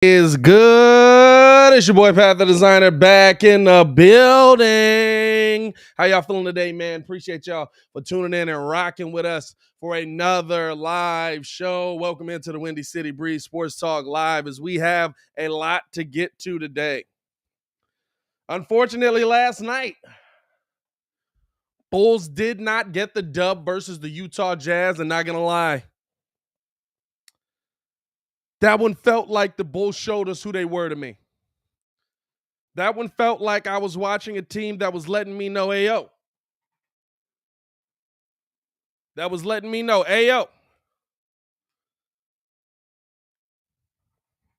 Is good. It's your boy Pat the Designer back in the building. How y'all feeling today, man? Appreciate y'all for tuning in and rocking with us for another live show. Welcome into the Windy City Breeze Sports Talk Live as we have a lot to get to today. Unfortunately, last night, Bulls did not get the dub versus the Utah Jazz, and not gonna lie, that one felt like the Bulls showed us who they were to me. That one felt like I was watching a team that was letting me know, hey, yo. That was letting me know, hey, yo.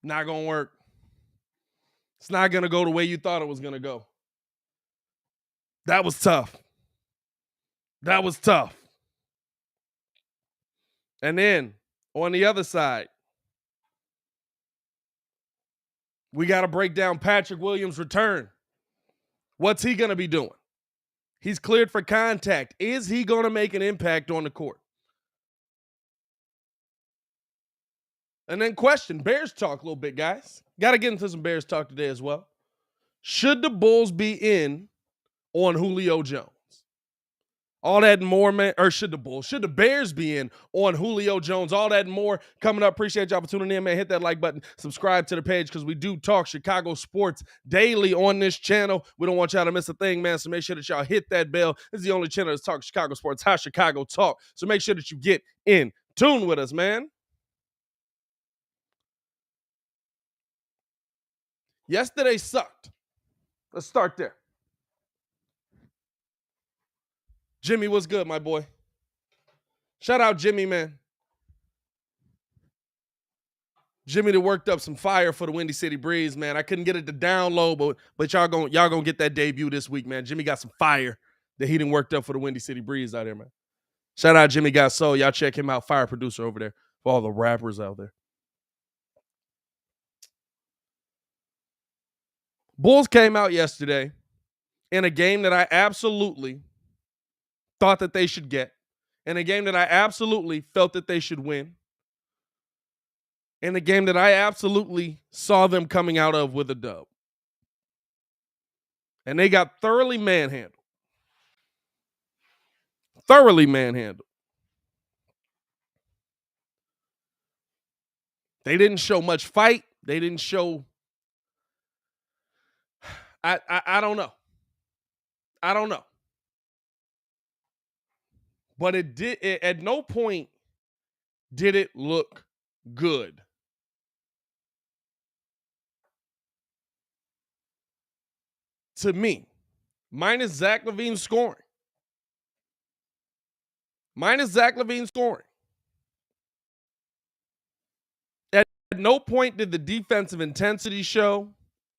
Not going to work. It's not going to go the way you thought it was going to go. That was tough. That was tough. And then on the other side, we got to break down Patrick Williams' return. What's he going to be doing? He's cleared for contact. Is he going to make an impact on the court? And then question, Bears talk a little bit, guys. Got to get into some Bears talk today as well. Should the Bulls be in on Julio Jones? All that and more, man. Or should the Bears be in on Julio Jones? All that and more coming up. Appreciate y'all for tuning in, man. Hit that like button. Subscribe to the page because we do talk Chicago sports daily on this channel. We don't want y'all to miss a thing, man. So make sure that y'all hit that bell. This is the only channel that's talking Chicago sports, how Chicago talk. So make sure that you get in tune with us, man. Yesterday sucked. Let's start there. Jimmy, what's good, my boy? Shout out Jimmy, man. Jimmy that worked up some fire for the Windy City Breeze, man. I couldn't get it to download, but y'all gonna get that debut this week, man. Jimmy got some fire that he done worked up for the Windy City Breeze out there, man. Shout out Jimmy Got Soul. Y'all check him out, fire producer over there for all the rappers out there. Bulls came out yesterday in a game that I absolutely thought that they should get, in a game that I absolutely felt that they should win, in a game that I absolutely saw them coming out of with a dub. And they got thoroughly manhandled. Thoroughly manhandled. They didn't show much fight. They didn't show... I don't know. I don't know. But at no point did it look good. To me, minus Zach LaVine scoring. At no point did the defensive intensity show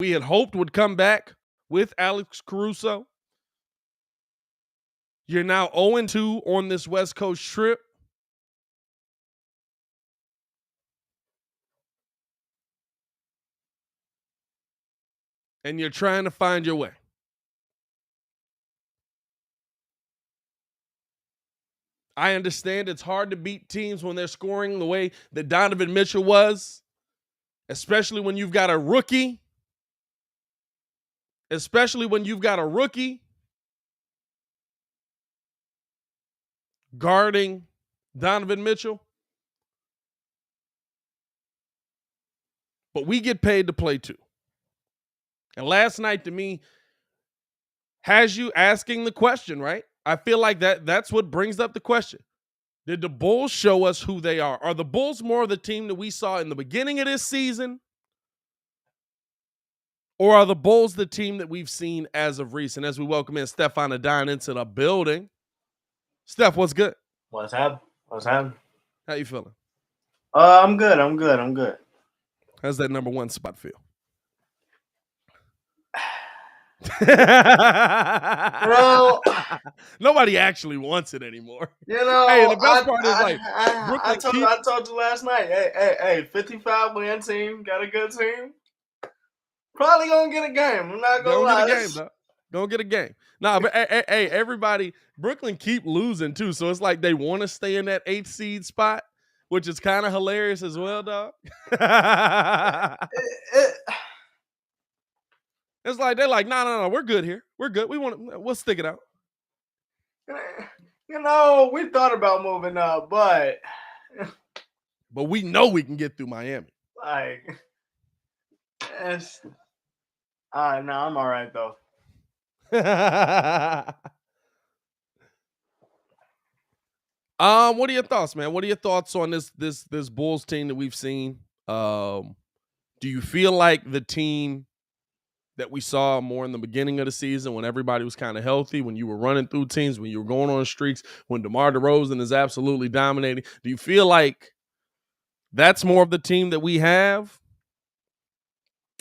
we had hoped would come back with Alex Caruso. You're now 0-2 on this West Coast trip. And you're trying to find your way. I understand it's hard to beat teams when they're scoring the way that Donovan Mitchell was, especially when you've got a rookie. Guarding Donovan Mitchell. But we get paid to play too. And last night, to me, has you asking the question, right? I feel like that's what brings up the question. Did the Bulls show us who they are? Are the Bulls more of the team that we saw in the beginning of this season? Or are the Bulls the team that we've seen as of recent? As we welcome in Stefan Adine into the building. Steph, what's good? What's happening? How you feeling? I'm good. How's that number one spot feel? Bro, nobody actually wants it anymore. You know, hey, the best part is I told you last night. Hey, 55-win team, got a good team. Probably gonna get a game. I'm not gonna lie. Don't get a game. Nah, but hey, everybody, Brooklyn keep losing too, so it's like they want to stay in that 8th seed spot, which is kind of hilarious as well, dog. It's like they're like, no, we're good here. We're good. We'll stick it out. We thought about moving up, but we know we can get through Miami. Like, it's no, I'm all right though. What are your thoughts, man? What are your thoughts on this Bulls team that we've seen? Do you feel like the team that we saw more in the beginning of the season when everybody was kind of healthy, when you were running through teams, when you were going on streaks, when DeMar DeRozan is absolutely dominating, do you feel like that's more of the team that we have?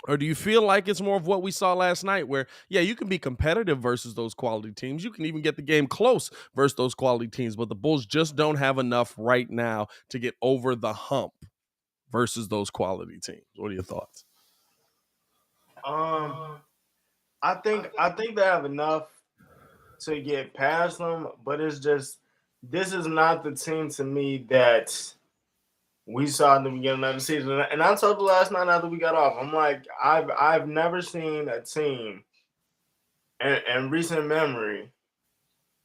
Or do you feel like it's more of what we saw last night where, yeah, you can be competitive versus those quality teams. You can even get the game close versus those quality teams, but the Bulls just don't have enough right now to get over the hump versus those quality teams. What are your thoughts? I think they have enough to get past them, but it's just this is not the team to me that we saw at the beginning of the season. And I told you last night after we got off, I'm like, I've never seen a team in recent memory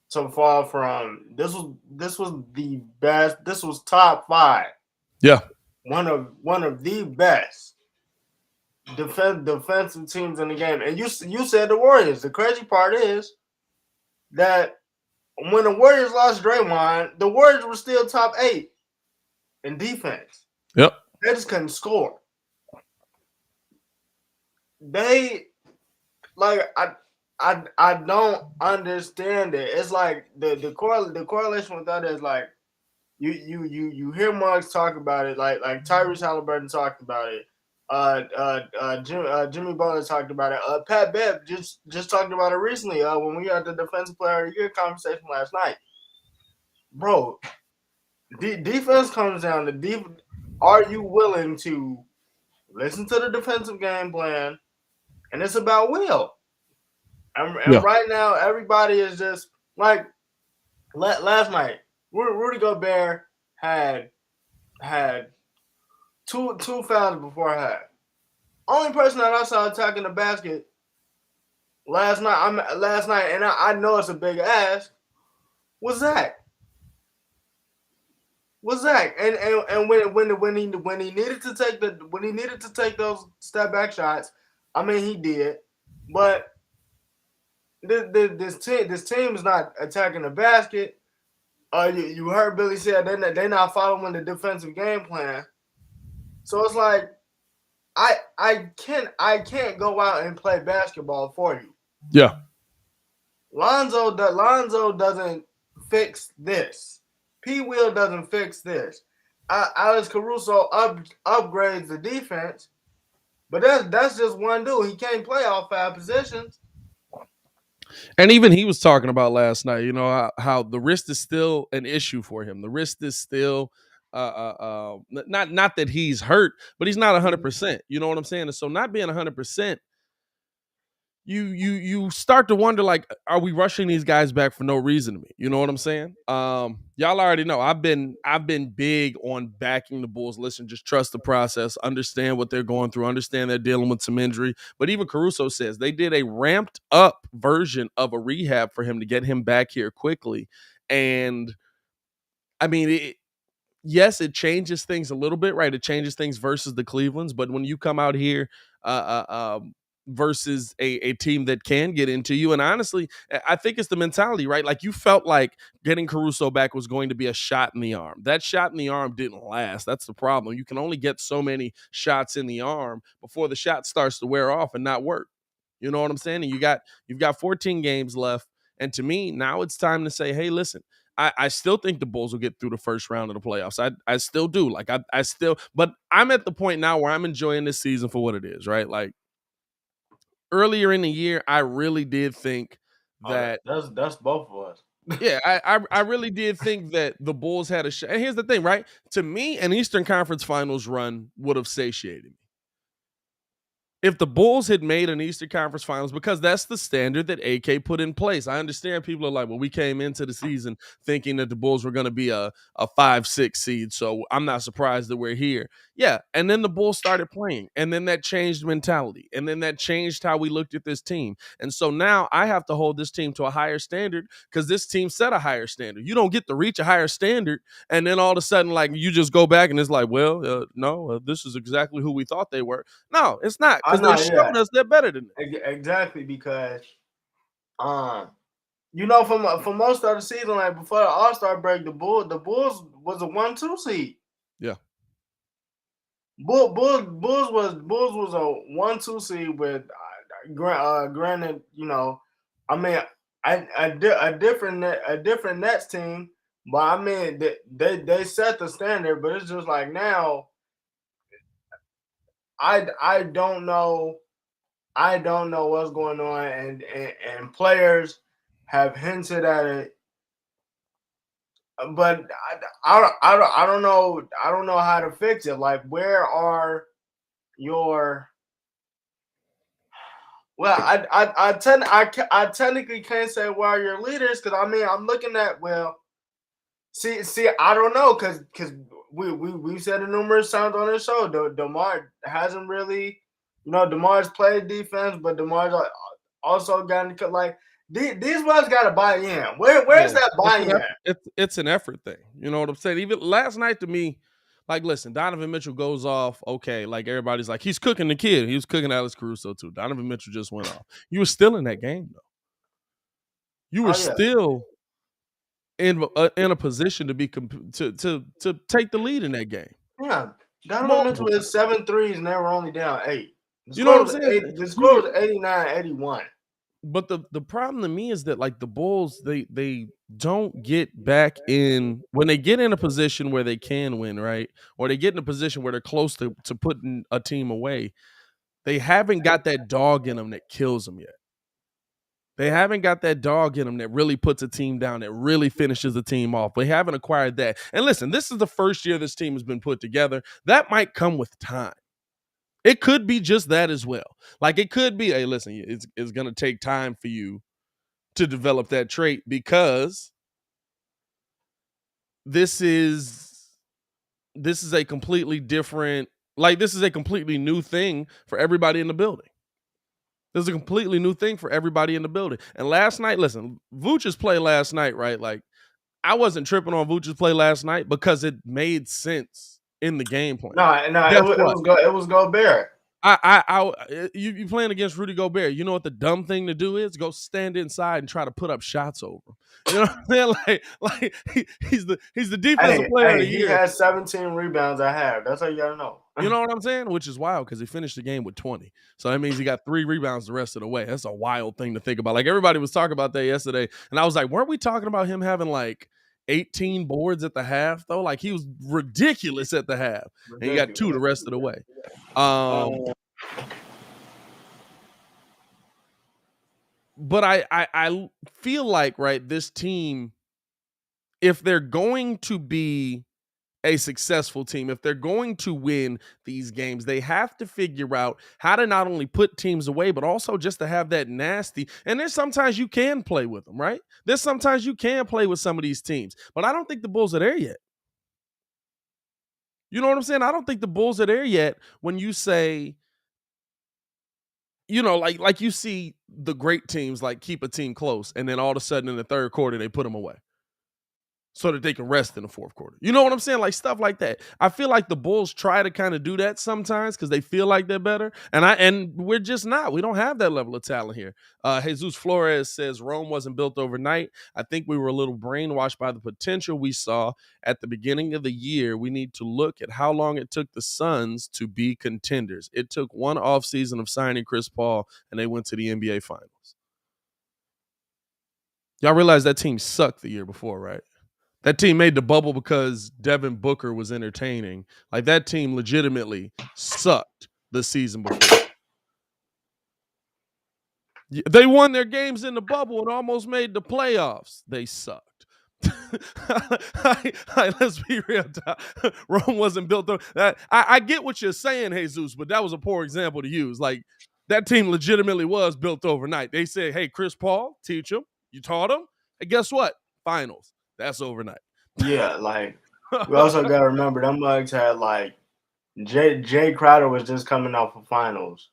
so far from this was the best. This was top 5. Yeah. One of the best defensive teams in the game. And you said the Warriors. The crazy part is that when the Warriors lost Draymond, the Warriors were still top 8 in defense. Yep. They just couldn't score. They I don't understand it. It's like the correlation with that is like you hear Marks talk about it, like Tyrese Halliburton talked about it. Jimmy Butler talked about it. Pat Bev just talked about it recently when we had the Defensive Player of the Year conversation last night. Bro, defense comes down to are you willing to listen to the defensive game plan? And it's about will. And right now, everybody is just like last night. Rudy Gobert had two fouls before half. Only person that I saw attacking the basket last night, and I know it's a big ask, was Zach. And when he needed to take those step back shots, I mean he did, but this team is not attacking the basket. You heard Billy say they're not following the defensive game plan. So it's like I can't go out and play basketball for you. Yeah. Lonzo doesn't fix this. P. Will doesn't fix this. Alex Caruso upgrades the defense, but that's just one dude. He can't play all 5 positions. And even he was talking about last night, you know, how the wrist is still an issue for him. The wrist is still not that he's hurt, but he's not 100%. You know what I'm saying? And so not being 100%, you start to wonder, like, are we rushing these guys back for no reason to me? You know what I'm saying? Y'all already know I've been big on backing the Bulls. Listen, just trust the process, understand what they're going through, understand they're dealing with some injury. But even Caruso says they did a ramped up version of a rehab for him to get him back here quickly. And I mean, yes, it changes things a little bit, right? It changes things versus the Clevelands. But when you come out here, versus a team that can get into you. And honestly, I think it's the mentality, right? Like you felt like getting Caruso back was going to be a shot in the arm. That shot in the arm didn't last. That's the problem. You can only get so many shots in the arm before the shot starts to wear off and not work. You know what I'm saying? And you've got 14 games left. And to me, now it's time to say, hey, listen, I still think the Bulls will get through the first round of the playoffs. I still do. Like I still, but I'm at the point now where I'm enjoying this season for what it is, right? Like, earlier in the year, I really did think that that's both of us. Yeah, I really did think that the Bulls had a shot. And here's the thing, right? To me, an Eastern Conference Finals run would have satiated me. if the Bulls had made an Eastern Conference Finals, because that's the standard that AK put in place. I understand people are like, well, we came into the season thinking that the Bulls were going to be a 5-6 seed, so I'm not surprised that we're here. Yeah, and then the Bulls started playing, and then that changed mentality, and then that changed how we looked at this team. And so now I have to hold this team to a higher standard because this team set a higher standard. You don't get to reach a higher standard, and then all of a sudden, like, you just go back and it's like, well, no, this is exactly who we thought they were. No, it's not, I because they know, yeah, showed us they're better than that. exactly, because you know, for most of the season, like before the All-Star break, the Bulls was a 1-2 seed. Yeah. Bulls was a 1-2 seed with granted, you know, I mean, a different Nets team, but I mean they set the standard, but it's just like now I don't know. I don't know what's going on, and players have hinted at it, but I don't know. I don't know how to fix it. Like, where are your well, I technically can't say where are your leaders, because I mean I'm looking at, well, see I don't know, because we've said it numerous times on this show. DeMar hasn't really, you know, DeMar's played defense, but DeMar's also gotten like these ones got to buy in. Where's Yeah. that buy in? It's an effort thing. You know what I'm saying? Even last night to me, like, listen, Donovan Mitchell goes off. Okay, like everybody's like, he's cooking the kid. He was cooking Alex Caruso too. Donovan Mitchell just went off. You were still in that game though. You were Oh yeah, still in a position to be to take the lead in that game yeah. Donovan multiple Mitchell times. is 7 threes and they were only down 8. The You know score what I'm was saying? the You score were, was 89-81. but the problem to me is that, like, the Bulls, they don't get back in when they get in a position where they can win, right? Or they get in a position where they're close to putting a team away. They haven't got that dog in them that kills them yet. They haven't got that dog in them that really puts a team down, that really finishes the team off. They haven't acquired that. And listen, this is the first year this team has been put together. That might come with time. It could be just that as well. Like, it could be, hey, listen, it's going to take time for you to develop that trait, because this is a completely different, like, this is a completely new thing for everybody in the building. This is a completely new thing for everybody in the building. And last night, listen, Vooch's play last night, right? Like, I wasn't tripping on Vooch's play last night because it made sense in the game plan. No, Guess what? it was Gobert. You playing against Rudy Gobert. You know what the dumb thing to do is? Go stand inside and try to put up shots over him. You know what I'm saying? Like he's the defensive player of the He year. has 17 rebounds. I have. That's how you gotta know. You know what I'm saying? Which is wild, because he finished the game with 20. So that means he got 3 rebounds the rest of the way. That's a wild thing to think about. Like, everybody was talking about that yesterday, and I was like, weren't we talking about him having like 18 boards at the half though? Like, he was ridiculous at the half, and he got 2 the rest of the way. But I feel like, right, this team, if they're going to be a successful team, if they're going to win these games, they have to figure out how to not only put teams away, but also just to have that nasty. And there's sometimes you can play with them, right? There's sometimes you can play with some of these teams, but I don't think the Bulls are there yet. You know what I'm saying? I don't think the Bulls are there yet when you say, you know, like you see the great teams like keep a team close, and then all of a sudden in the third quarter they put them away so that they can rest in the fourth quarter. You know what I'm saying? Like, stuff like that. I feel like the Bulls try to kind of do that sometimes because they feel like they're better, and we're just not. We don't have that level of talent here. Jesus Flores says Rome wasn't built overnight. I think we were a little brainwashed by the potential we saw at the beginning of the year. We need to look at how long it took the Suns to be contenders. It took one offseason of signing Chris Paul, and they went to the NBA Finals. Y'all realize that team sucked the year before, right? That team made the bubble because Devin Booker was entertaining. Like, that team legitimately sucked the season before. They won their games in the bubble and almost made the playoffs. They sucked. Let's be real. Rome wasn't built on that. I get what you're saying, Jesus, but that was a poor example to use. Like that team legitimately was built overnight. They said, "Hey, Chris Paul, teach him." You taught him, and guess what? Finals. That's overnight. Yeah, like we also gotta remember them mugs had like Jay Crowder was just coming off of finals.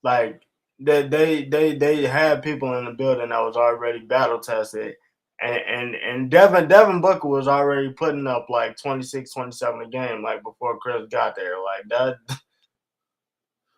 Like they had people in the building that was already battle tested. And Devin Booker was already putting up like 26, 27 a game, like before Chris got there. Like that.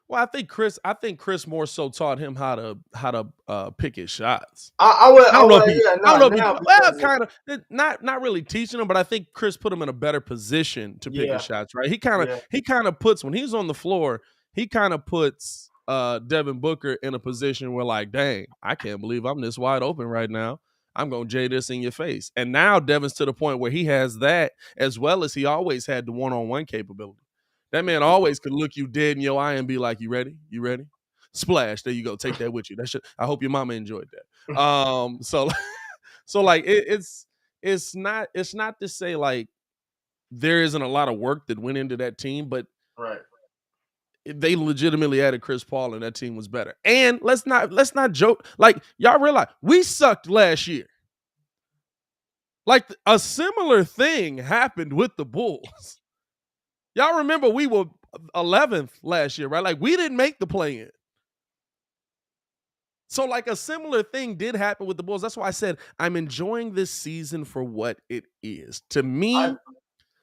Well, I think Chris more so taught him how to pick his shots. I would, I don't know if he, yeah, I don't no, know if he, now well, because kind of not really teaching him, but I think Chris put him in a better position to pick his yeah, shots. Right? yeah, He kind of puts when he's on the floor, he kind of puts Devin Booker in a position where like, dang, I can't believe I'm this wide open right now. I'm gonna J this in your face. And now Devin's to the point where he has that as well as he always had the one-on-one capability. That man always could look you dead in your eye and be like, "You ready? You ready? Splash! There you go. Take that with you. That shit. I hope your mama enjoyed that." So so like it's not to say like there isn't a lot of work that went into that team, but right. they legitimately added Chris Paul and that team was better. And let's not joke. Like y'all realize we sucked last year. Like a similar thing happened with the Bulls. Y'all remember we were 11th last year, right? Like we didn't make the play-in. So like a similar thing did happen with the Bulls. That's why I said I'm enjoying this season for what it is. To I me,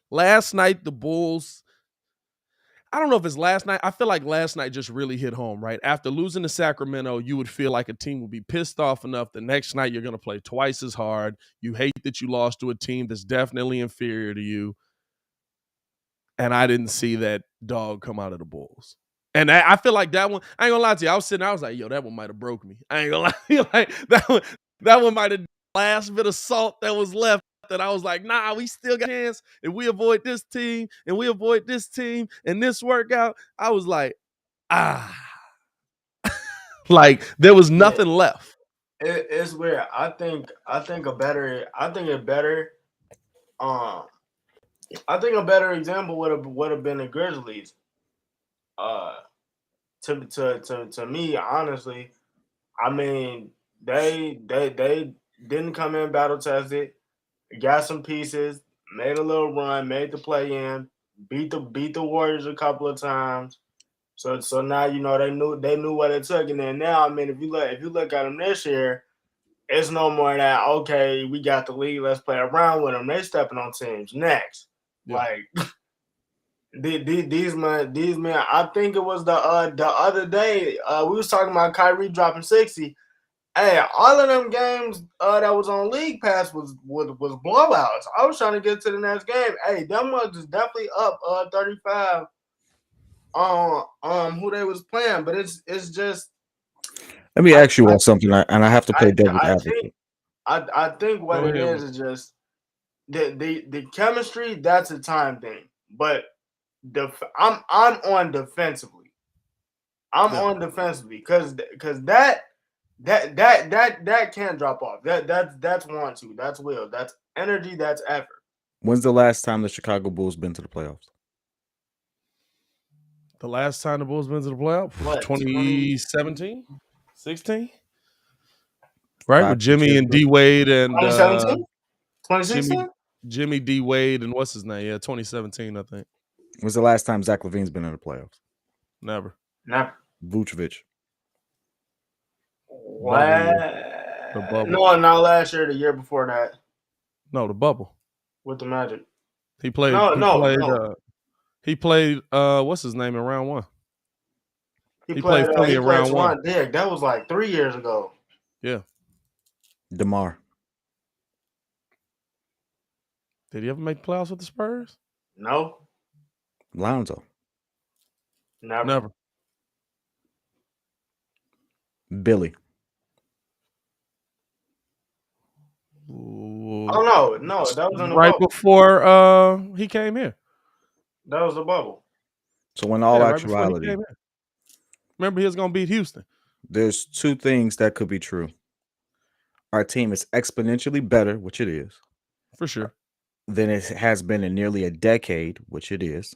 last night the Bulls, I don't know if it's last night. I feel like last night just really hit home, right? After losing to Sacramento, you would feel like a team would be pissed off enough the next night you're going to play twice as hard. You hate that you lost to a team that's definitely inferior to you. And I didn't see that dog come out of the Bulls. And I feel like that one, I ain't gonna lie to you. I was sitting, I was like, yo, that one might have broke me. I ain't gonna lie to you. Like that one might have the last bit of salt that was left. That I was like, nah, we still got a chance. If we avoid this team and we avoid this team and this workout, I was like, like there was yeah, nothing left. it's weird. Um, I think a better example would have been the Grizzlies. Uh, to me, honestly, I mean they didn't come in battle tested, got some pieces, made a little run, made the play in, beat the Warriors a couple of times. So now you know they knew what it took, and then now I mean if you look at them this year, it's no more that okay we got the lead, let's play around with them. They stepping on teams next, Yeah. like these men. I think it was the other day we was talking about Kyrie dropping 60. Hey, all of them games that was on League Pass was blowouts. I was trying to get to the next game. Hey, them ones is definitely up 35 on who they was playing, but it's just Let me I ask you all something, and I have to play devil's I advocate. think I think what Go it ahead. is just the chemistry. That's a time thing, but I'm on defensively. I'm Yeah. on defensively because that can't drop off. That's want to. That's will. That's energy. That's effort. When's the last time the Chicago Bulls been to the playoffs? The last time the Bulls been to the playoff, What 2017, 16, right? With 5 6 Jimmy years and ago. D Wade and 2017? Jimmy 2016? Jimmy D Wade and what's his name? Yeah, 2017, I think. When's the last time Zach LaVine's been in the playoffs? Never. Never. Vucevic. What? The bubble. No, not last year. The year before that No, the bubble. with the Magic. He played. No, He no, played. no. He played. What's his name in round one? He He played played. Philly He in played round one. Toronto. Yeah, that was like 3 years ago. Yeah. DeMar. Did he ever make the playoffs with the Spurs? No, Lonzo. never. Never. Billy. Oh no, that was in the Right bubble. before he came here. That was the bubble. So in all Yeah, right before he actuality, came here. Remember, he was gonna beat Houston. there's two things that could be true. Our team is exponentially better, which it is, For sure. than it has been in nearly a decade, which it is.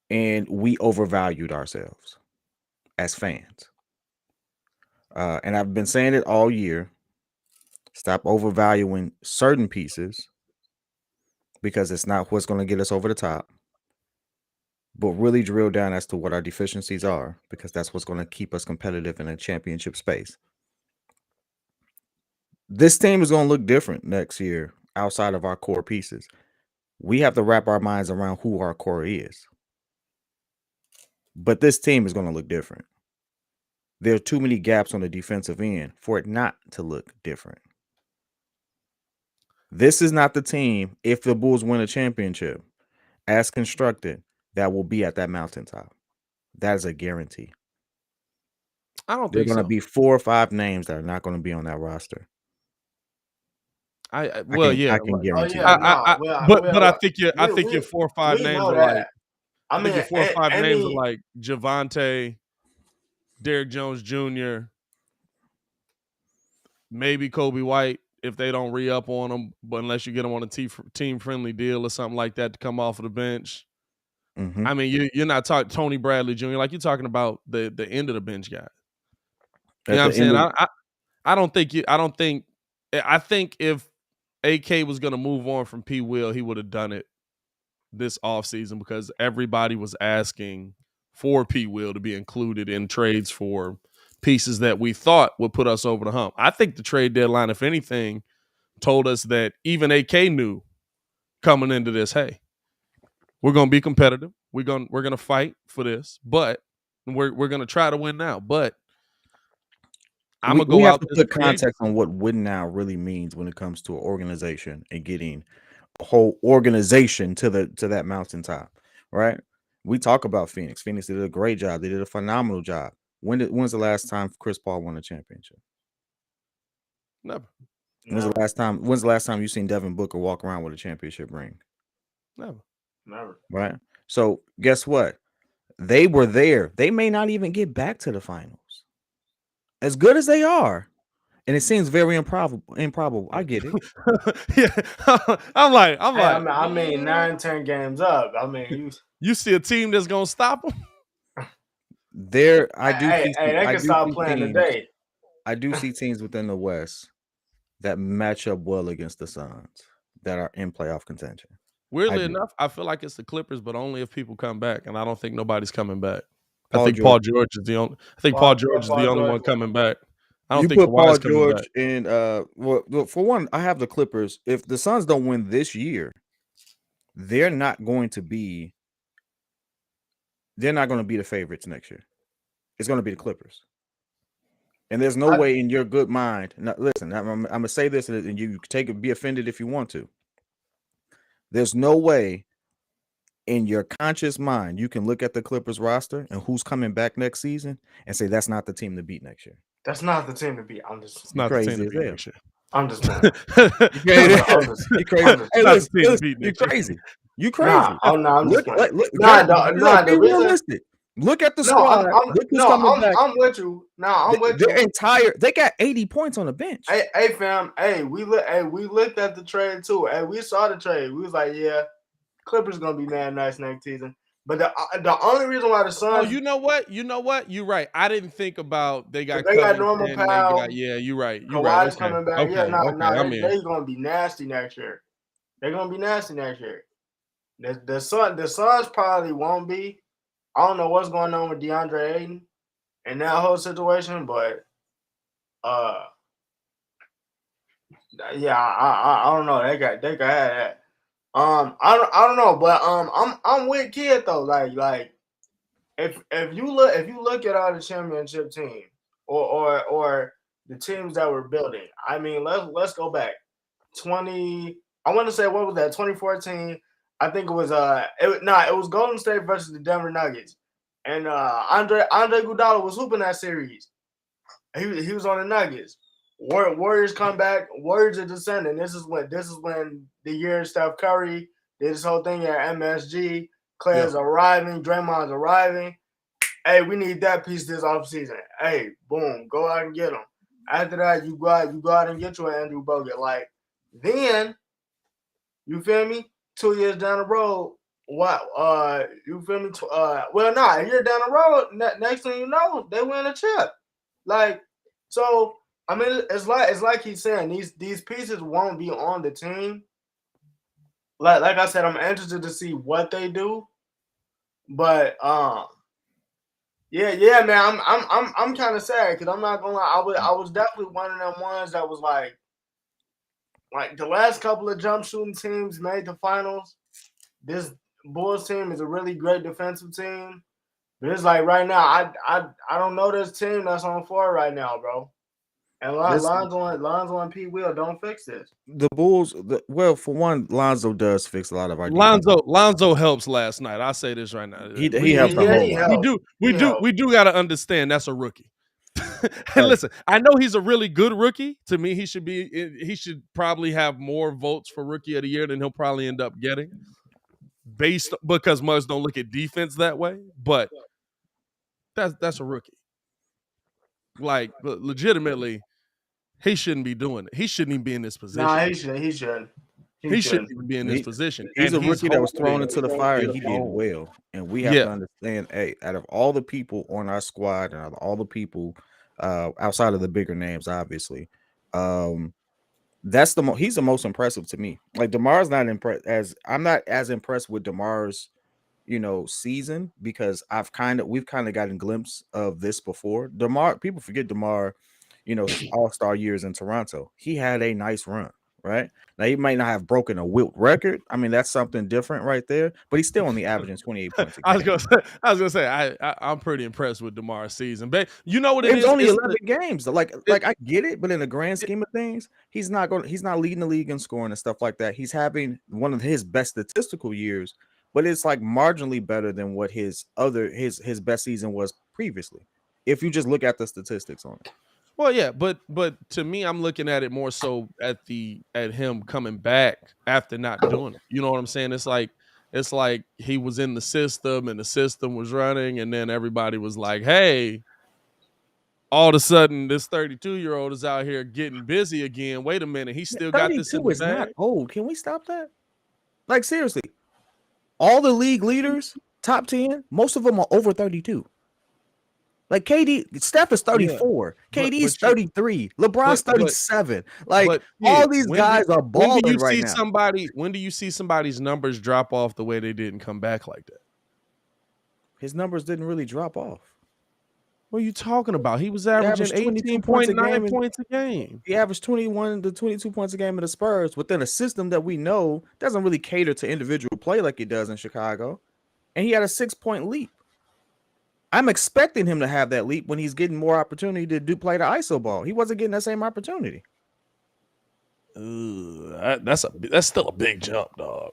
And we overvalued ourselves as fans. And I've been saying it all year. Stop overvaluing certain pieces because it's not what's going to get us over the top. But really drill down as to what our deficiencies are, because that's what's going to keep us competitive in a championship space. This team is going to look different next year outside of our core pieces. We have to wrap our minds around who our core is. But this team is going to look different. There are too many gaps on the defensive end for it not to look different. This is not the team, if the Bulls win a championship, as constructed, that will be at that mountaintop. That is a guarantee. I don't There are think going to so. be 4 or 5 names that are not going to be on that roster. I I can guarantee yeah, it. but I think your 4 or 5 we names know are that. like I think mean, your 4 or 5 names are any like Javante, Derrick Jones Jr., maybe Kobe White if they don't re-up on him, but unless you get him on a team-friendly deal or something like that to come off of the bench. Mhm. I mean, you're not talking Tony Bradley Jr. Like you're talking about the end of the bench guy. You know what I'm saying? I think if AK was going to move on from P. Will, he would have done it this offseason because everybody was asking for P. Will to be included in trades for pieces that we thought would put us over the hump. I think the trade deadline, if anything, told us that even AK knew coming into this, hey, we're going to be competitive. We're going to fight for this, but we're going to try to win now. But I'm going to go we have out to this put free context agency. on what win now really means when it comes to an organization and getting a whole organization to that mountaintop, right? We talk about Phoenix. Phoenix did a great job. They did a phenomenal job. When's the last time Chris Paul won a championship? Never. When's the last time you seen Devin Booker walk around with a championship ring? Never. Right? So guess what? They were there. They may not even get back to the finals. As good as they are. And it seems very improbable. I get it. Yeah. I'm like, I mean, 9-10 games up. I mean, you see a team that's gonna stop them? I do see they can stop playing teams. today. I do see teams within the West that match up well against the Suns that are in playoff contention. Weirdly enough, I feel like it's the Clippers, but only if people come back, and I don't think nobody's coming back. I think Paul George is the only. I think Paul George is the only one coming back. I don't think put Paul Kawhi's coming George back. in. Well, for one, I have the Clippers. If the Suns don't win this year, they're not going to be the favorites next year. It's going to be the Clippers. And there's no way in your good mind. Now, listen, I'm going to say this, and you take it, be offended if you want to. There's no way in your conscious mind you can look at the Clippers roster and who's coming back next season and say that's not the team to beat next year. That's not the team to beat. It's not the team to beat next year. I'm just playing. You crazy. Hey, listen, you crazy. You crazy. Nah, I'm just playing. Be realistic. Look at the squad. Look who's coming back. I'm with you. I'm with you. They got 80 points on the bench. Hey, fam. Hey, we looked at the trade too. Hey, we saw the trade. We was like, yeah, Clippers gonna be mad nice next season. But the only reason why the Suns. Oh, you know what? You're right. I didn't think about they got normal Powell. You're right. Kawhi's coming back. Okay, they're gonna be nasty next year. They're gonna be nasty next year. The Suns probably won't be. I don't know what's going on with DeAndre Ayton and that whole situation, but yeah, I don't know. They got that. I don't know, but I'm with Kid though. Like if you look at all the championship team or the teams that we're building, I mean let's go back. I want to say what was that? 2014. I think it was it was Golden State versus the Denver Nuggets, and Andre Iguodala was hooping that series. He was on the Nuggets. Warriors come back. Warriors are descending. This is when the year Steph Curry did this whole thing at MSG. Claire's arriving. Draymond's arriving. Hey, we need that piece this offseason. Hey, boom, go out and get them. After that, you go out and get you an Andrew Bogut. Like, then, you feel me? 2 years down the road, what? You feel me? Well, a year down the road, next thing you know, they win a chip. Like, so I mean, it's like he's saying these pieces won't be on the team. Like I said, I'm interested to see what they do, but yeah, man, I'm kind of sad because I'm not gonna lie, I was definitely one of them ones that was like the last couple of jump shooting teams made the finals. This Bulls team is a really great defensive team. But it's like right now, I don't know this team that's on floor right now, bro. And Lonzo and P. Will don't fix this. The Bulls, well, for one, Lonzo does fix a lot of our defense. Lonzo helps last night. I'll say this right now. He helps a whole lot. We do got to understand that's a rookie. And listen, I know he's a really good rookie. To me, he should probably have more votes for rookie of the year than he'll probably end up getting, because most don't look at defense that way. But that's a rookie. Like, legitimately, he shouldn't be doing it. He shouldn't even be in this position. Nah, he shouldn't even be in this position. He's a rookie that was thrown into the fire, and he did well. And we have to understand, hey, out of all the people on our squad and all the people outside of the bigger names, obviously, he's the most impressive to me. Like, DeMar's not impressed I'm not as impressed with DeMar's season, because we've kind of gotten a glimpse of this before. People forget DeMar, all-star years in Toronto. He had a nice run, right? Now he might not have broken a Wilt record. I mean, that's something different right there, but he's still only averaging 28 points a game. I was gonna say I'm pretty impressed with DeMar's season. But you know what it is? It's only 11 games. Like I get it, but in the grand scheme of things, he's not leading the league in scoring and stuff like that. He's having one of his best statistical years, but it's like marginally better than what his best season was previously, if you just look at the statistics on it. Well, yeah, but to me, I'm looking at it more so at him coming back after not doing it. You know what I'm saying? It's like he was in the system and the system was running, and then everybody was like, "Hey, all of a sudden, this 32-year-old is out here getting busy again. Wait a minute, he still got this in the bag." 32 is not old. Can we stop that? Like, seriously, all the league leaders, top 10, most of them are over 32. Like Steph is 34, KD's 33, LeBron's 37. Like, all these guys are balling right now. When do you see somebody's numbers drop off the way they didn't come back like that? His numbers didn't really drop off. What are you talking about? He was averaging 18.9 points a game. He averaged 21 to 22 points a game in the Spurs within a system that we know doesn't really cater to individual play like it does in Chicago. And he had a 6-point leap. I'm expecting him to have that leap when he's getting more opportunity to play the ISO ball. He wasn't getting that same opportunity. That's still a big jump, dog.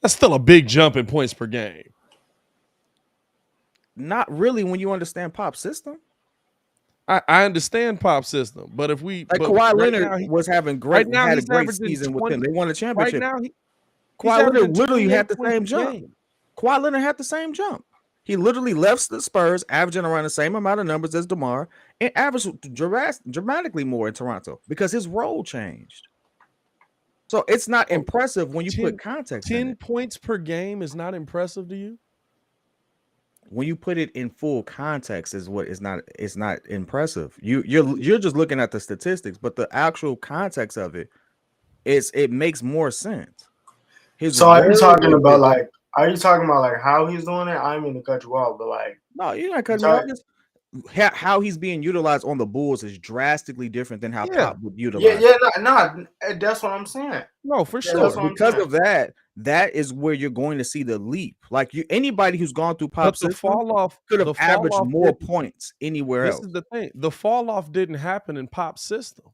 That's still a big jump in points per game. Not really when you understand Pop's system. I understand Pop's system, but if we Kawhi Leonard was having had a great season with them. They won a championship. Right now, Kawhi Leonard literally had the same jump. Kawhi Leonard had the same jump. He literally left the Spurs averaging around the same amount of numbers as DeMar and averaged dramatically more in Toronto because his role changed. So it's not impressive when you put context. 10 points per game is not impressive to you? When you put it in full context is what is not. It's not impressive. You're just looking at the statistics, but the actual context of it makes more sense. Are you talking about like how he's doing it? I didn't mean to cut you off, but like, no, you're not cutting me off. How he's being utilized on the Bulls is drastically different than how Pop would utilize. No, that's what I'm saying. No, for sure. Because of that is where you're going to see the leap. Like anybody who's gone through Pop's system could have averaged more points anywhere else. This is the thing. The fall off didn't happen in Pop's system.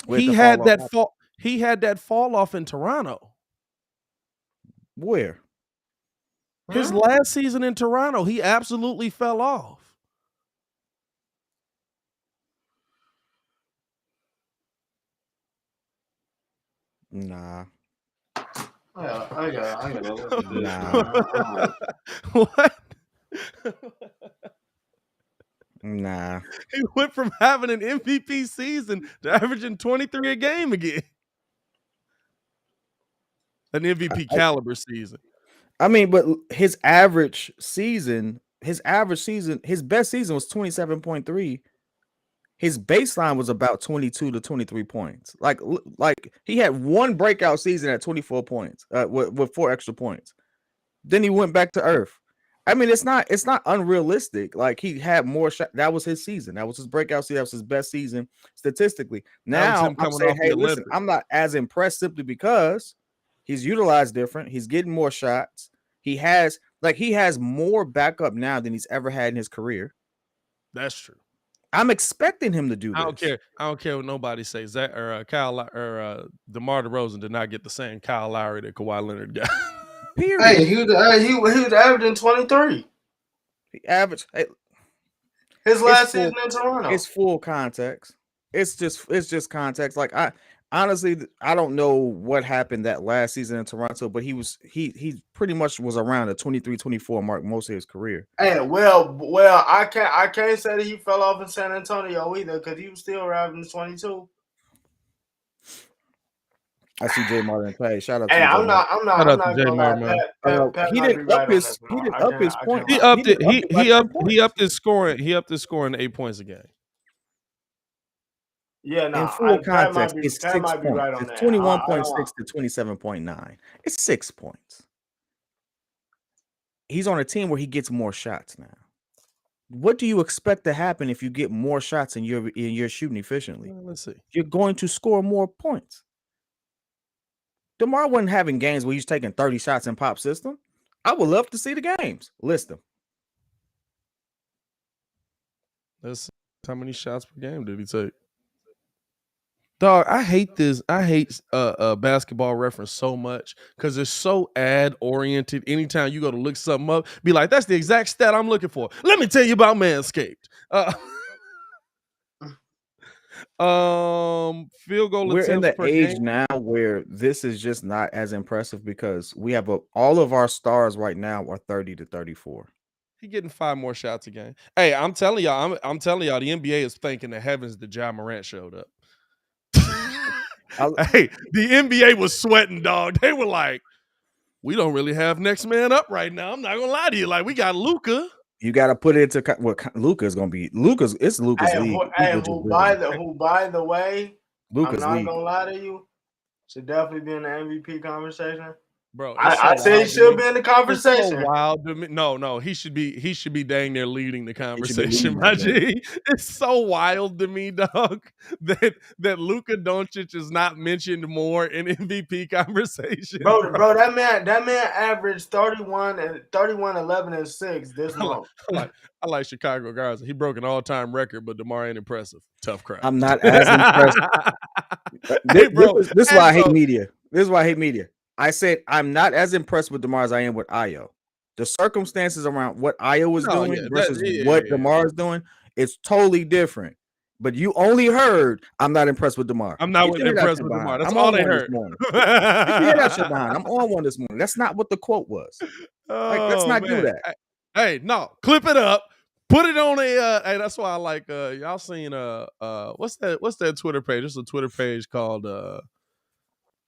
He had that fall off in Toronto. Where? His last season in Toronto, he absolutely fell off. Nah. I got Nah. What? Nah. Nah. He went from having an MVP season to averaging 23 a game again. An MVP caliber season. I mean, but his average season, his best season was 27.3. His baseline was about 22 to 23 points. Like he had one breakout season at 24 points, with 4 extra points. Then he went back to earth. I mean, it's not unrealistic. Like he had more shot. That was his season. That was his breakout season. That was his best season statistically. Now him I'm coming saying, off hey, the listen, Olympics. I'm not as impressed simply because he's utilized different. He's getting more shots. He has more backup now than he's ever had in his career. That's true. I'm expecting him to do this. I don't care what nobody says. That or DeMar DeRozan did not get the same Kyle Lowry that Kawhi Leonard got. Period. Hey, he was averaging 23. He averaged. Hey, his last season in Toronto. It's full context. It's just context. Like honestly, I don't know what happened that last season in Toronto, but he pretty much was around the 23-24 mark most of his career. Hey, well, I can't say that he fell off in San Antonio either because he was still averaging 22. I see Jay Martin play. Shout out to Hey, you, I'm not Jay gonna lie. Martin. Pat he might be didn't right up on his this he one. didn't I up his can't- point. He I upped it. He upped his scoring. He upped his scoring to 8 points a game. Yeah, no. In full Pat context, might be, it's Pat 6 might be points. right on It's that. 21.6 to 27.9. It's 6 points. He's on a team where he gets more shots now. What do you expect to happen if you get more shots and you're shooting efficiently? Let's see. You're going to score more points. DeMar wasn't having games where he's taking 30 shots in pop system. I would love to see the games. List them. Let's see. How many shots per game did he take? Dog, I hate this. I hate basketball reference so much because it's so ad oriented. Anytime you go to look something up, be like, "That's the exact stat I'm looking for." Let me tell you about Manscaped. Field goal We're in attempts the per age game. now where this is just not as impressive because we have all of our stars right now are 30 to 34. He getting 5 more shots a game. Hey, I'm telling y'all, I'm telling y'all, the NBA is thanking the heavens that Ja Morant showed up. Hey, the NBA was sweating, dog. They were like, we don't really have next man up right now. I'm not gonna lie to you. Like, we got Luka. You got to put it into what Luka's gonna be. It's Luka's league. Who by the way, Luka's I'm not league. gonna lie to you, should definitely be in the MVP conversation. Bro, I say he should be in the conversation. It's so wild to me. No, he should be dang near leading the conversation, my G. It's so wild to me, dog, that Luka Doncic is not mentioned more in MVP conversation. Bro, that man averaged 31, 11, and 6 this month. I like Chicago guys. He broke an all-time record, but DeMar ain't impressive. Tough crowd. I'm not as impressed. This is why I hate media. This is why I hate media. I said I'm not as impressed with DeMar as I am with Ayo. The circumstances around what Ayo was doing versus what DeMar is doing, it's totally different. But you only heard I'm not impressed with DeMar. I'm not impressed with DeMar. That's I'm all on they one heard. This morning. You can hear that shit behind. I'm on one this morning. That's not what the quote was. Let's not do that. Hey, no, clip it up. Put it on a hey, that's why I like y'all seen what's that Twitter page? It's a Twitter page called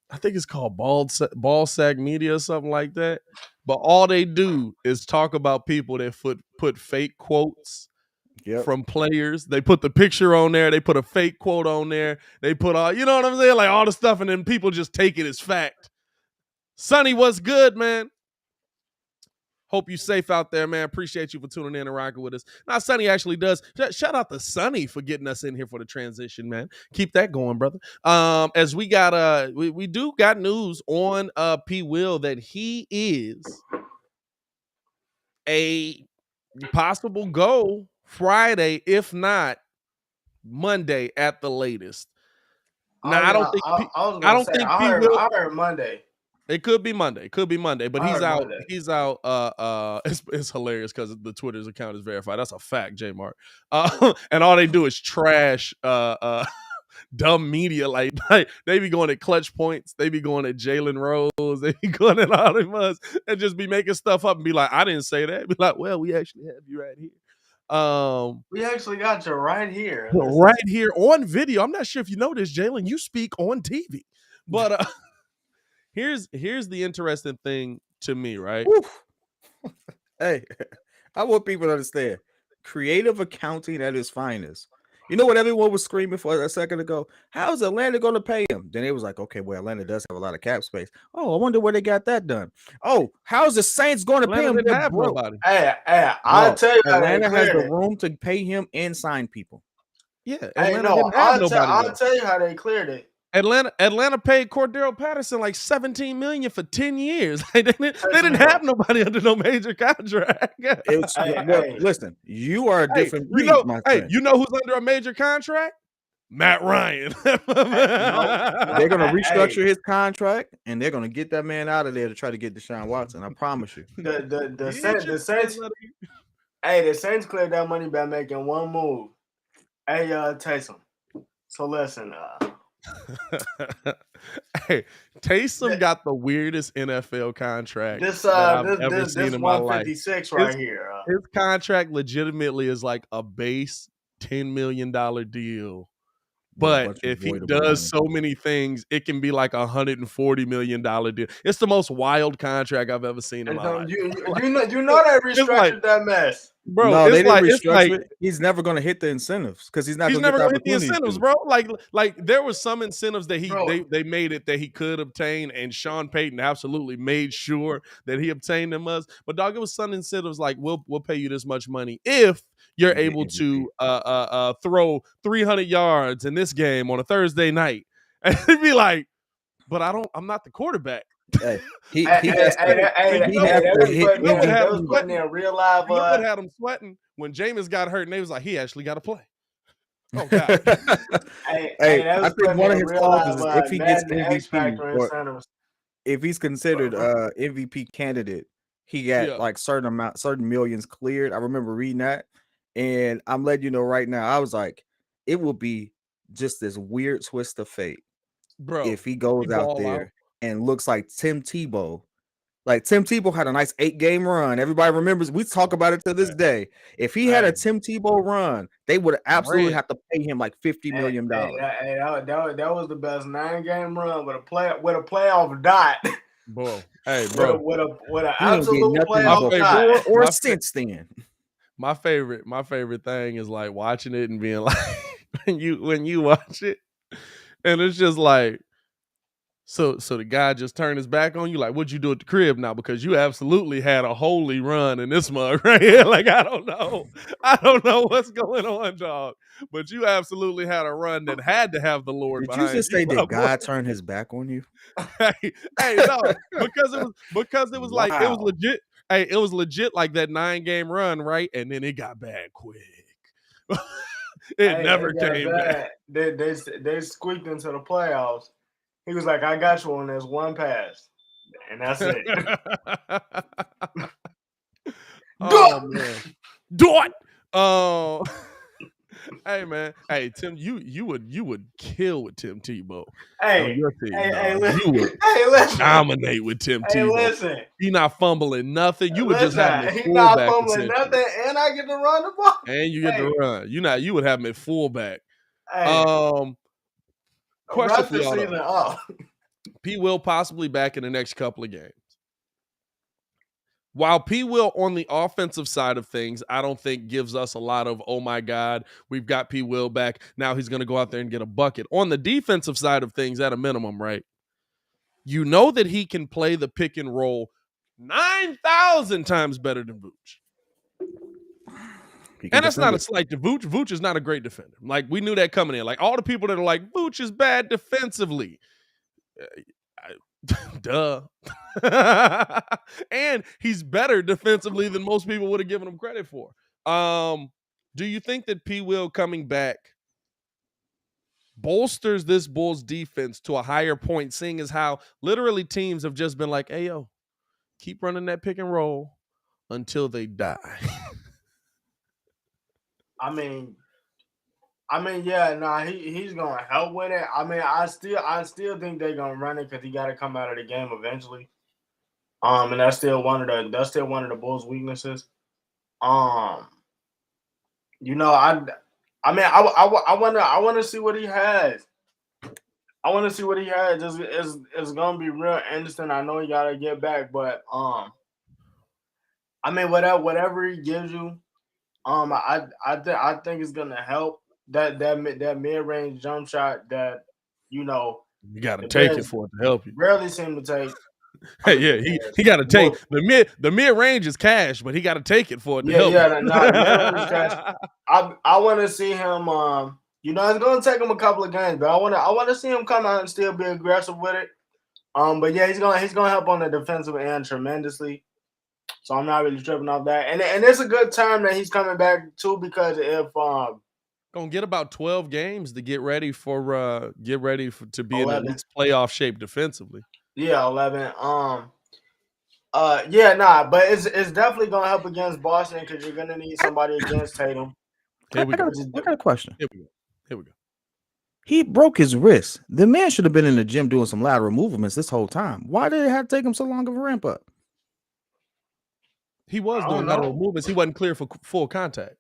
I think it's called Ball Sack Media or something like that. But all they do is talk about people that put fake quotes from players. They put the picture on there. They put a fake quote on there. They put all, you know what I'm saying? Like all the stuff, and then people just take it as fact. Sonny, what's good, man? Hope you safe out there, man. Appreciate you for tuning in and rocking with us. Now, Sonny actually does. Shout out to Sonny for getting us in here for the transition, man. Keep that going, brother. As we got we do got news on P. Will that he is a possible go Friday, if not Monday at the latest. Now, I don't think I heard Monday. It could be Monday. But he's out. Monday. He's out. It's hilarious because the Twitter's account is verified. That's a fact, J Mark. And all they do is trash dumb media. Like they be going at Clutch Points. They be going at Jalen Rose. They be going at all them us and just be making stuff up and be like, I didn't say that. Be like, well, we actually have you right here. We actually got you right here. Right here on video. I'm not sure if you know this, Jalen. You speak on TV. But here's the interesting thing to me, right? Hey, I want people to understand creative accounting at its finest. You know what everyone was screaming for a second ago? How's Atlanta going to pay him? Then it was like, okay, well, Atlanta does have a lot of cap space. Oh, I wonder where they got that done. Oh, how's the Saints going to pay Atlanta him? didn't They're have broke. nobody. Hey, I'll No, tell you how they Atlanta has cleared the it. room to pay him and sign people. Yeah, Hey, Atlanta no, didn't have nobody. I'll tell you how they cleared it. Atlanta paid Cordero Patterson like $17 million for 10 years. they didn't me, have nobody under no major contract. Hey. Listen, you are a Hey, different breed, my friend. you know who's under a major contract? Matt Ryan. They're gonna restructure his contract and they're gonna get that man out of there to try to get Deshaun Watson. I promise you. The Saints. Hey, the Saints cleared that money by making one move. Hey, Taysom. So listen, hey, Taysom got the weirdest NFL contract this that I've ever seen in my life. 156 right here. His contract legitimately is like a base $10 million deal. But if he does so many things, it can be like $140 million deal. It's the most wild contract I've ever seen in my life. You know they restructured that mess. Bro, no, they didn't restructure it. He's never going to hit the incentives because he's never going to hit the incentives, bro. Like there were some incentives that they made it that he could obtain, and Sean Payton absolutely made sure that he obtained them. But dog, it was some incentives like we'll pay you this much money if you're able to throw 300 yards in this game on a Thursday night. And it'd be like, but I'm not the quarterback. Hey, he has to hit in real live. What had him sweating when Jameis got hurt, and they was like, he actually got to play. Oh God! I think one of his clauses is if he gets MVP or if he's considered MVP candidate, he got like certain millions cleared. I remember reading that, and I'm letting you know right now. I was like, it will be just this weird twist of fate, bro, if he goes out there and looks like Tim Tebow. Like Tim Tebow had a nice 8-game run. Everybody remembers. We talk about it to this day. If he had a Tim Tebow run, they would absolutely have to pay him like $50 million. That was the best 9-game run with a playoff dot. Bro, hey, bro, with an absolute playoff dot. Or since then. My favorite thing is like watching it and being like, when you watch it, and it's just like. So the guy just turned his back on you. Like, what'd you do at the crib now? Because you absolutely had a holy run in this mug right here. Like, I don't know what's going on, dog. But you absolutely had a run that had to have the Lord behind you. Did you just say that God turned his back on you? hey, no, because it was like it was legit. Hey, it was legit like that 9-game run, right? And then it got bad quick. It never came back. They squeaked into the playoffs. He was like, I got you on this one pass. And that's it. Oh, man. Do it! Oh. Hey, man. Hey, Tim, you would kill with Tim Tebow. Hey, on your team, listen. You would dominate with Tim Tebow. Listen. He not fumbling nothing. You would just have him at fullback. He not fumbling nothing, and I get to run the ball. And you get to run. You would have him at fullback. Question for y'all. P. Will possibly back in the next couple of games. While P. Will on the offensive side of things, I don't think gives us a lot of, oh my God, we've got P. Will back. Now he's going to go out there and get a bucket. On the defensive side of things, at a minimum, right? You know that he can play the pick and roll 9,000 times better than Vooch. And that's not a slight to Vooch. Vooch is not a great defender. Like, we knew that coming in. Like, all the people that are like, Vooch is bad defensively. Duh. And he's better defensively than most people would have given him credit for. Do you think that P. Will coming back bolsters this Bulls defense to a higher point, seeing as how literally teams have just been like, hey, yo, keep running that pick and roll until they die? I mean, yeah, he's gonna help with it. I mean, I still think they're gonna run it because he got to come out of the game eventually. And that's still one of the Bulls' weaknesses. You know, I want to see what he has. I want to see what he has. It's gonna be real interesting. I know he gotta get back, but I mean, whatever he gives you, I think it's gonna help that mid range jump shot that you know You got to the take it Bears for it to help you. rarely seem to take. I Hey, mean, yeah, the Bears. he got to take Well, the mid range is cash, but he got to take it for it to yeah, help you. yeah, nah, the mid range cash. I want to see him. You know, it's gonna take him a couple of games, but I want to see him come out and still be aggressive with it. But yeah, he's gonna help on the defensive end tremendously. So I'm not really tripping off that. And it's a good time that he's coming back too, because if Gonna get about 12 games to get ready for to be in at 11, least playoff shape defensively. yeah, 11, yeah, nah, but it's definitely gonna help against Boston because you're gonna need somebody against Tatum. Here we go. I got a question. Here we go. He broke his wrist. The man should have been in the gym doing some lateral movements this whole time. Why did it have to take him so long of a ramp up? He was I doing don't lateral know. movements. He wasn't clear for full contact.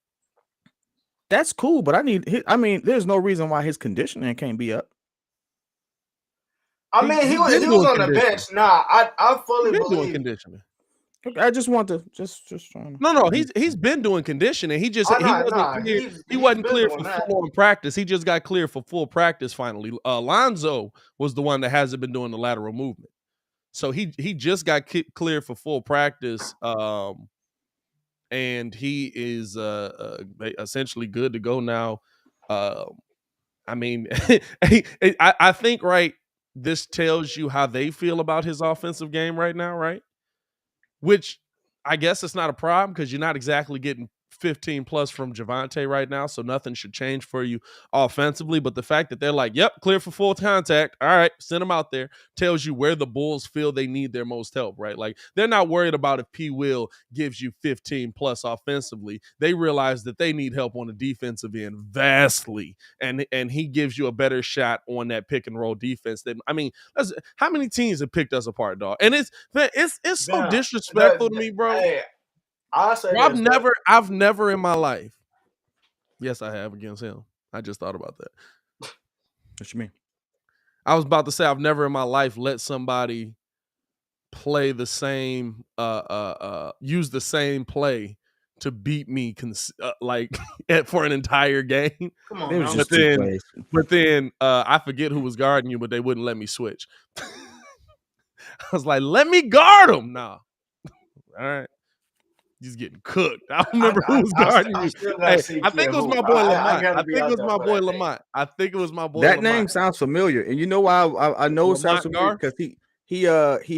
That's cool, but there's no reason why his conditioning can't be up. I mean, he was on the bench. Nah, I fully He's been doing believe. conditioning. I just want to just trying to. No, he's been doing conditioning. He just he wasn't clear for full on practice. He just got clear for full practice finally. Lonzo was the one that hasn't been doing the lateral movement. So he just got cleared for full practice, and he is essentially good to go now. I mean, I think this tells you how they feel about his offensive game right now, right? Which I guess it's not a problem because you're not exactly getting 15 plus from Javante right now, so nothing should change for you offensively. But the fact that they're like, yep, clear for full contact, all right, send them out there, tells you where the Bulls feel they need their most help, right? Like, they're not worried about if P. Will gives you 15 plus offensively. They realize that they need help on the defensive end vastly, and he gives you a better shot on that pick and roll defense. How many teams have picked us apart, dog? And it's so disrespectful to me, bro. Hey, I'll say Bro, this. I've never in my life. Yes, I have against him. I just thought about that. What you mean? I was about to say I've never in my life let somebody play the same, use the same play to beat me, for an entire game. Come on, It was man. just 2 plays. But then I forget who was guarding you, but they wouldn't let me switch. I was like, let me guard him now. All right. He's getting cooked. I don't remember who was guarding you. I think it was my boy Lamont. I think it was my boy Lamont. I think it was my boy That Lamont. name sounds familiar, and you know why I know it sounds familiar because he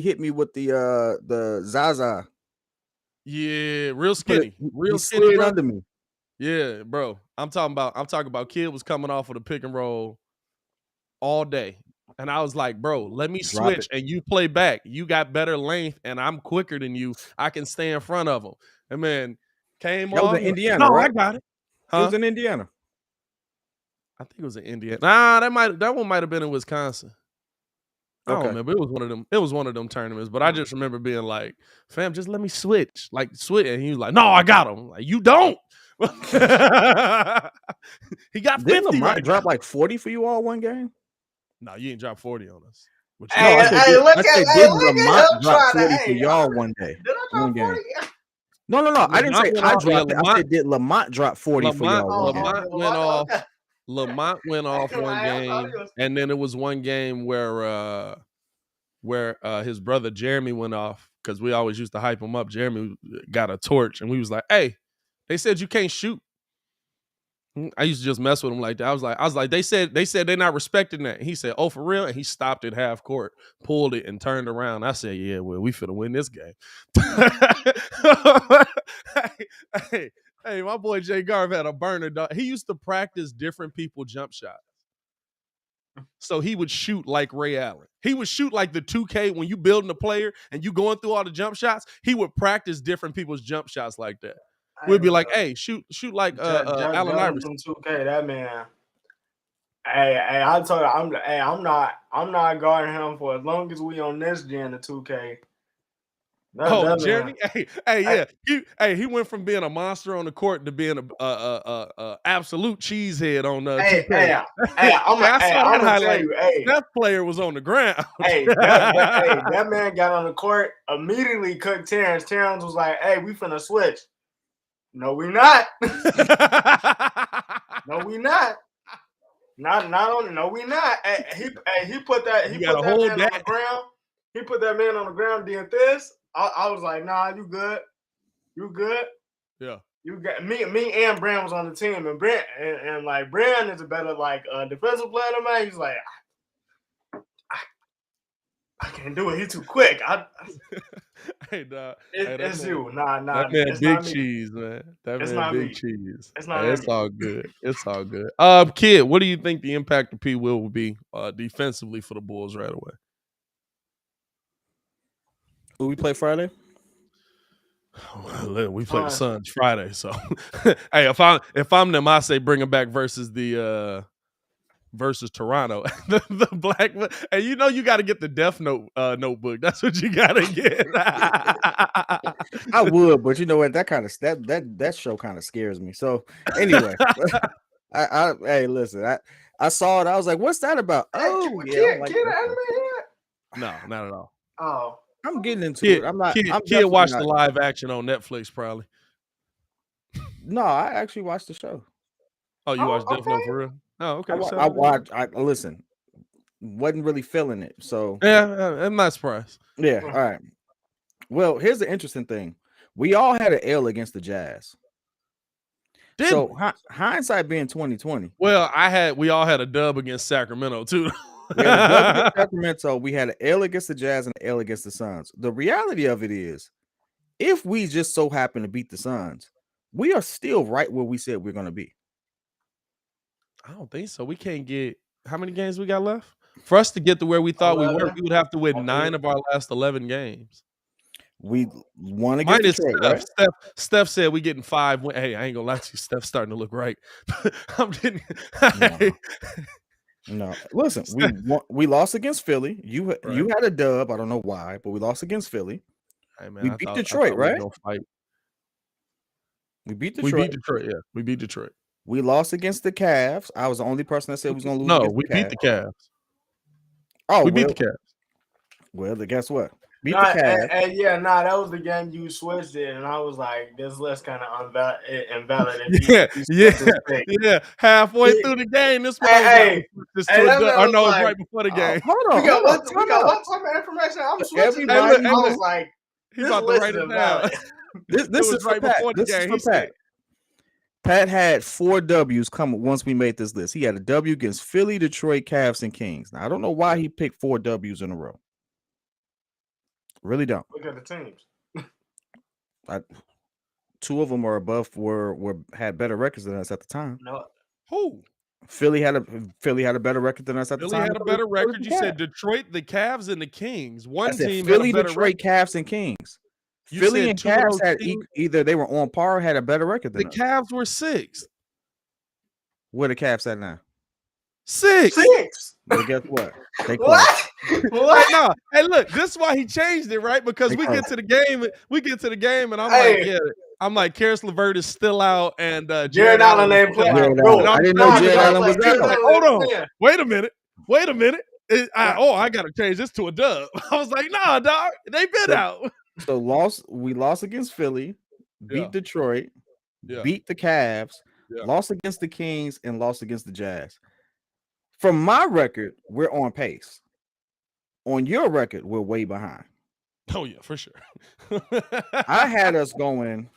hit me with the Zaza. Yeah, real skinny, he slid under me. Yeah, bro. I'm talking about kid was coming off of the pick and roll all day. And I was like, bro, let me switch and you play back. You got better length and I'm quicker than you. I can stay in front of him. And man, came that on. was in Indiana, no, right? I got it. Huh? It was in Indiana. I think it was in Indiana. Nah, that one might have been in Wisconsin. I don't remember. It was one of them tournaments, but I just remember being like, fam, just let me switch. Like, switch. And he was like, no, I got him. I'm like, you don't. He got 50. Didn't Lamont drop like 40 for you all one game? No, you ain't dropped 40 on us. I said, did Lamont drop 40 for y'all one day? Did I drop 40? No. I didn't say I dropped it. I said, did Lamont drop 40 for y'all? Lamont went off one game, and then it was one game where his brother Jeremy went off because we always used to hype him up. Jeremy got a torch, and we was like, "Hey, they said you can't shoot." I used to just mess with him like that. I was like, they said they're not respecting that. And he said, "Oh, for real?" And he stopped at half court, pulled it, and turned around. I said, "Yeah, well, we finna win this game." Hey, my boy Jay Garv had a burner, dog. He used to practice different people jump shots. So he would shoot like Ray Allen. He would shoot like the 2K when you building a player and you going through all the jump shots. He would practice different people's jump shots like that. We'd be like, "Hey, shoot like Allen Iverson." 2K, that man. Hey, I told you, I'm not guarding him for as long as we on this gen of 2K. That Jeremy. man. Yeah. He went from being a monster on the court to being a absolute cheesehead on 2K. I saw that I'm gonna tell highlight. you, hey, That player was on the ground. that man got on the court, immediately cooked Terrence. Terrence was like, "Hey, we finna switch." No, we not. No, we not. No, we not. He put that You man gotta hold on that. the ground. He put that man on the ground, did this. I was like, nah, you good. You good. Yeah. You got me and Brand was on the team, and Brand and like Brand is a better like defensive player than mine. He's like, I can't do it. He's too quick. Hey, dog. It's you. Nah. That man it's big not me. cheese, man. That It's man not big me. cheese. It's not It's me. all good. It's all good. Kid, what do you think the impact of P. Will be defensively for the Bulls right away? Who we play Friday? Well, we play the Suns Friday, so hey, if I'm them, I say bring him back versus Toronto. the black, and you know you got to get the Death Note notebook. That's what you got to get. I would, but you know what? That kind of that show kind of scares me. So anyway, hey, listen, I saw it. I was like, "What's that about?" Oh, yeah, I'm like, no, not at all. Oh, I'm getting into it. I'm not. I'm Kid watched not. the live action on Netflix, probably. No, I actually watched the show. Oh, you watched Death Note for real? Oh, okay. I watched. I listen. Wasn't really feeling it. So yeah, I'm not surprised. Yeah. All right. Well, here's the interesting thing. We all had an L against the Jazz. So hindsight being 2020. Well, we all had a dub against Sacramento too. We had a dub against Sacramento. We had an L against the Jazz and an L against the Suns. The reality of it is, if we just so happen to beat the Suns, we are still right where we said we're going to be. I don't think so. We can't get how many games we got left? For us to get to where we thought 11. we were, we would have to win 9 of our last 11 games. We won against Detroit, Steph, right? Steph said we getting 5. Hey, I ain't gonna lie to you. Steph's starting to look right. I'm getting. No. Listen, we lost against Philly. You had a dub. I don't know why, but we lost against Philly. Hey, man, we beat Detroit, right? We beat Detroit. We beat Detroit. Yeah, we beat Detroit. We lost against the Cavs. I was the only person that said we was going to lose. No, we beat the Cavs. Oh, we beat the Cavs. Well, guess what? Beat the Cavs. That was the game you switched it, and I was like, this list kind of invalid. Yeah. Halfway through the game, this one right before the game. Hold on. We got what type of information? I'm switching. I was like, he's about to write it down. This is right before the game. This is for Pat. Pat had 4 W's coming once we made this list. He had a W against Philly, Detroit, Cavs, and Kings. Now, I don't know why he picked 4 W's in a row. Really don't. Look at the teams. 2 of them are above had better records than us at the time. No. Who? Philly had a better record than us at the time. Philly had a better record. You said Detroit, the Cavs, and the Kings. One team Philly, had a better Detroit, record. Cavs, and Kings. Philly and Cavs had either they were on par or had a better record than us. The Cavs were 6th. Where the Cavs at now? 6. Well, guess what? What? No. Hey, look, this is why he changed it, right? Because we get to the game, and I'm like, Karis LeVert is still out, and Jared Allen ain't playing. I didn't know Jared Allen was out. Like, hold on, wait a minute. I gotta change this to a dub. I was like, nah, dog, they been out. So we lost against Philly, beat Detroit, beat the Cavs, lost against the Kings, and lost against the Jazz. From my record, we're on pace. On your record, we're way behind. Oh, yeah, for sure. I had us going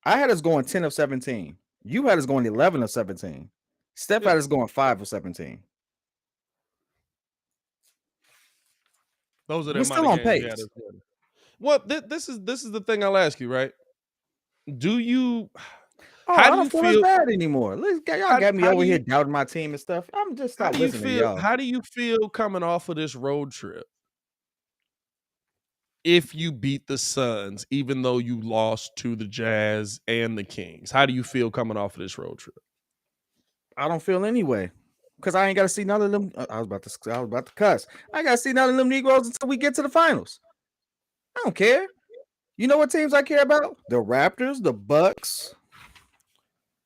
10 of 17. You had us going 11 of 17. Steph had us going 5 of 17. Those are we're still on pace. Well, this is the thing I'll ask you, right? Do you... I don't feel as bad anymore. Y'all got me over here doubting my team and stuff. I'm just not listening to y'all. How do you feel coming off of this road trip? If you beat the Suns, even though you lost to the Jazz and the Kings, how do you feel coming off of this road trip? I don't feel any way. because I ain't got to see none of them. I was about to cuss. I got to see none of them Negroes until we get to the finals. I don't care. You know what teams I care about? The Raptors, the Bucks,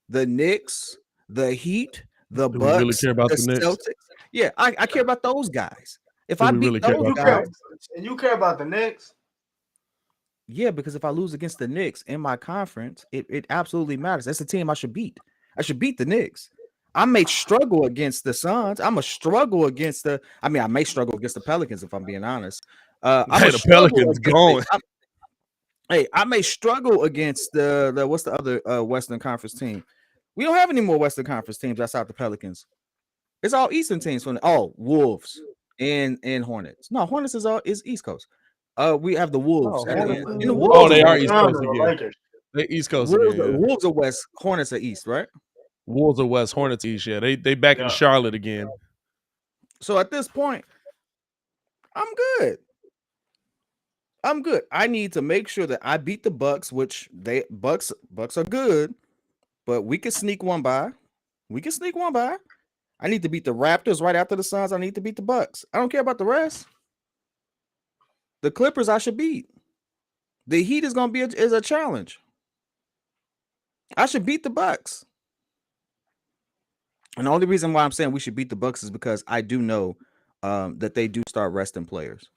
the Knicks, the Heat, the Do we really Bucks, care about the the Knicks? Celtics. Yeah, I care about those guys. If Do I we beat really care those about the guys, And you care about the Knicks? yeah, because if I lose against the Knicks in my conference, it absolutely matters. That's the team I should beat. I should beat the Knicks. I may struggle against the Suns. I'm a struggle against the. I mean, I may struggle against the Pelicans if I'm being honest. I'm Hey, a the struggle Pelicans against the. going. Hey, I may struggle against the what's the other Western Conference team? We don't have any more Western Conference teams outside the Pelicans. It's all Eastern teams from Wolves and Hornets. No, Hornets is East Coast. We have the Wolves No, and Hornets. the Oh, Wolves they are are West. East Coast again. They East Coast again. Yeah. Wolves are West. Hornets are East, right? Wolves are West. Hornets East. Yeah, they back in Charlotte again. So at this point, I'm good. I'm good. I need to make sure that I beat the Bucks, which Bucks are good, but we can sneak one by. We can sneak one by. I need to beat the Raptors right after the Suns. I need to beat the Bucks. I don't care about the rest. The Clippers I should beat. The Heat is going to be a challenge. I should beat the Bucks. And the only reason why I'm saying we should beat the Bucks is because I do know that they do start resting players.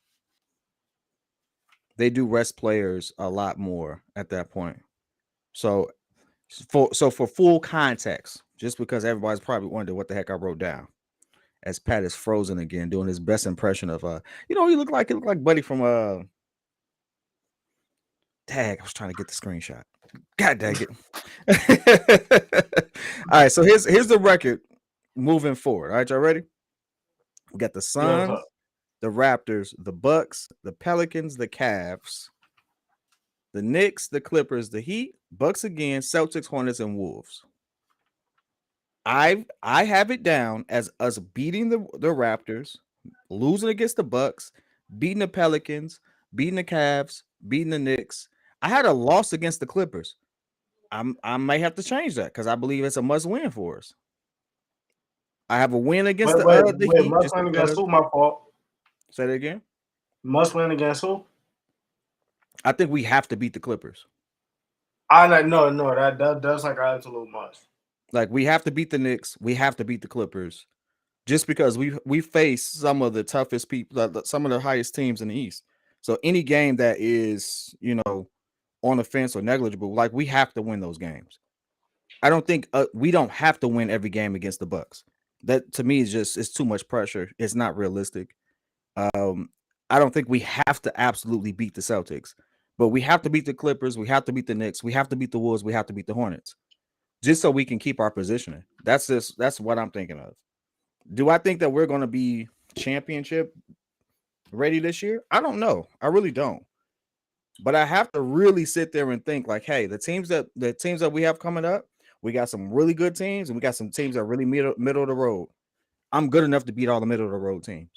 They do rest players a lot more at that point. So for full context, just because everybody's probably wondering what the heck I wrote down, as Pat is frozen again, doing his best impression of he looked like Buddy from Tag. I was trying to get the screenshot. God dang it. All right, so here's the record moving forward. All right, y'all ready? We got the Suns, the Raptors, the Bucks, the Pelicans, the Cavs, the Knicks, the Clippers, the Heat, Bucks again, Celtics, Hornets, and Wolves. I have it down as us beating the Raptors, losing against the Bucks, beating the Pelicans, beating the Cavs, beating the Knicks. I had a loss against the Clippers. I may have to change that because I believe it's a must win for us. I have a win against the Heat. Must win against who? My fault. Say that again. Must win against who? I think we have to beat the Clippers. No, that's like an absolute must. Like we have to beat the Knicks. We have to beat the Clippers, just because we face some of the toughest people, some of the highest teams in the East. So any game that is on the fence or negligible, like we have to win those games. I don't think we don't have to win every game against the Bucks. That to me is it's too much pressure. It's not realistic. I don't think we have to absolutely beat the Celtics, but we have to beat the Clippers. We have to beat the Knicks. We have to beat the Wolves. We have to beat the Hornets, just so we can keep our positioning. That's what I'm thinking of. Do I think that we're going to be championship ready this year? I don't know. I really don't. But I have to really sit there and think like, hey, the teams that we have coming up, we got some really good teams, and we got some teams that are really middle of the road. I'm good enough to beat all the middle of the road teams.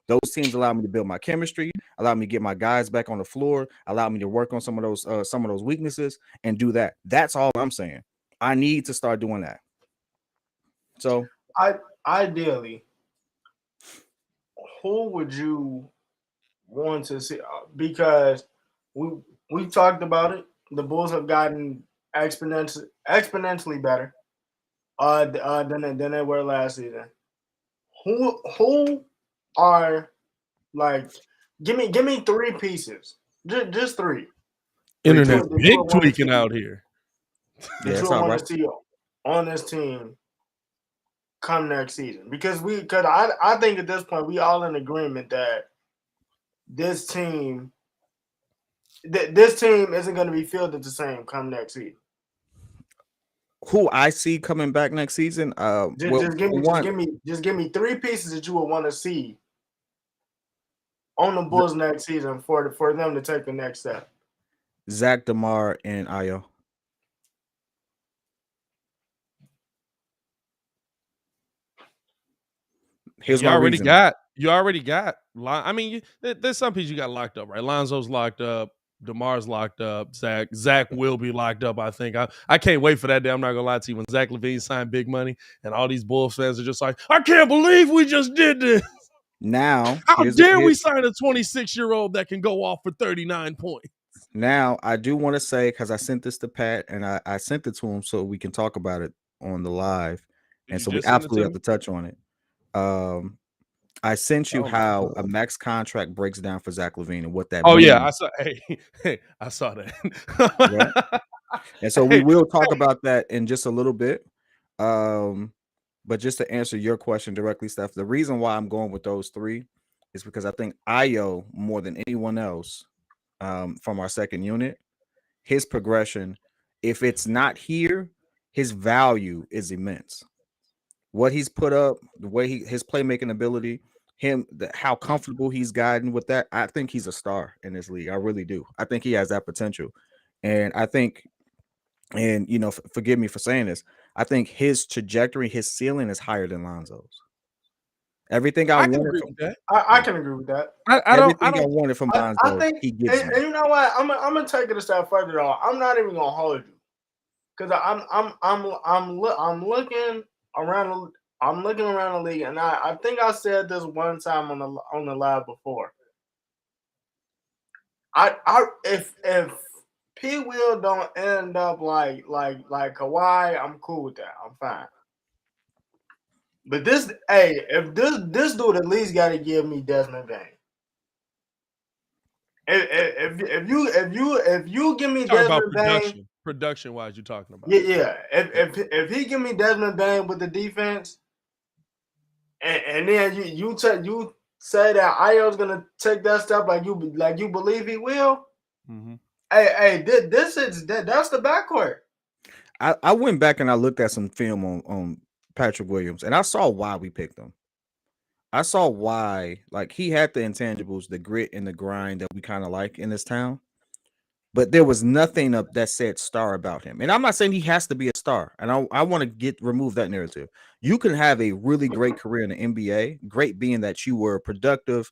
Those teams allow me to build my chemistry, allow me to get my guys back on the floor, allow me to work on some of those weaknesses and do that. That's all I'm saying. I need to start doing that. So ideally, who would you want to see? Because we talked about it. The Bulls have gotten exponentially better than they were last season. Who are like? Give me 3 pieces. Just 3. Internet's big tweaking out here. That you want to see on this team come next season, because I think at this point we all in agreement that this team isn't going to be fielded the same come next season. Who I see coming back next season? Just give me 3 pieces that you would want to see on the Bulls next season for them to take the next step. Zach, DeMar, and Ayo. You already got. I mean, there's some pieces you got locked up, right? Lonzo's locked up. DeMar's locked up. Zach will be locked up, I think. I can't wait for that day. I'm not going to lie to you. When Zach LaVine signed big money and all these Bulls fans are just like, I can't believe we just did this. Now, How dare we sign a 26-year-old that can go off for 39 points? Now, I do want to say, because I sent this to Pat and I sent it to him so we can talk about it on the live. Did And you so we just send it absolutely to have me? to touch on it. I sent you Oh, how a max contract breaks down for Zach LaVine and what that Oh means. yeah, I saw. Hey, I saw that. Right? And so we will talk about that in just a little bit. But just to answer your question directly, Steph, the reason why I'm going with those three is because I think Ayo, more than anyone else, from our second unit, his progression, if it's not here, his value is immense. What he's put up, the way his playmaking ability, how comfortable he's gotten with that, I think he's a star in this league. I really do. I think he has that potential, and I think, and forgive me for saying this, I think his trajectory, his ceiling is higher than Lonzo's. Everything I can wanted agree from with that. I can agree with that. I don't. I wanted from Lonzo, I think, he gives me. and you know what? I'm gonna take it a step further though. I'm not even gonna hold you, because I'm looking around. I'm looking around the league, and I think I said this one time on the live before. If P. Will don't end up like Kawhi, I'm cool with that. I'm fine. But if this dude at least got to give me Desmond Bain. If you give me Desmond Bain, production wise, you're talking about. Yeah. If he give me Desmond Bain with the defense, and then you say that Ayo's gonna take that step like you believe he will. Mm-hmm. Hey, that's the backcourt. I went back and I looked at some film on Patrick Williams, and I saw why we picked him. I saw why, like, he had the intangibles, the grit and the grind that we kind of like in this town, but there was nothing up that said star about him. And I'm not saying he has to be a star, and I want to remove that narrative. You can have a really great career in the NBA, great being that you were productive,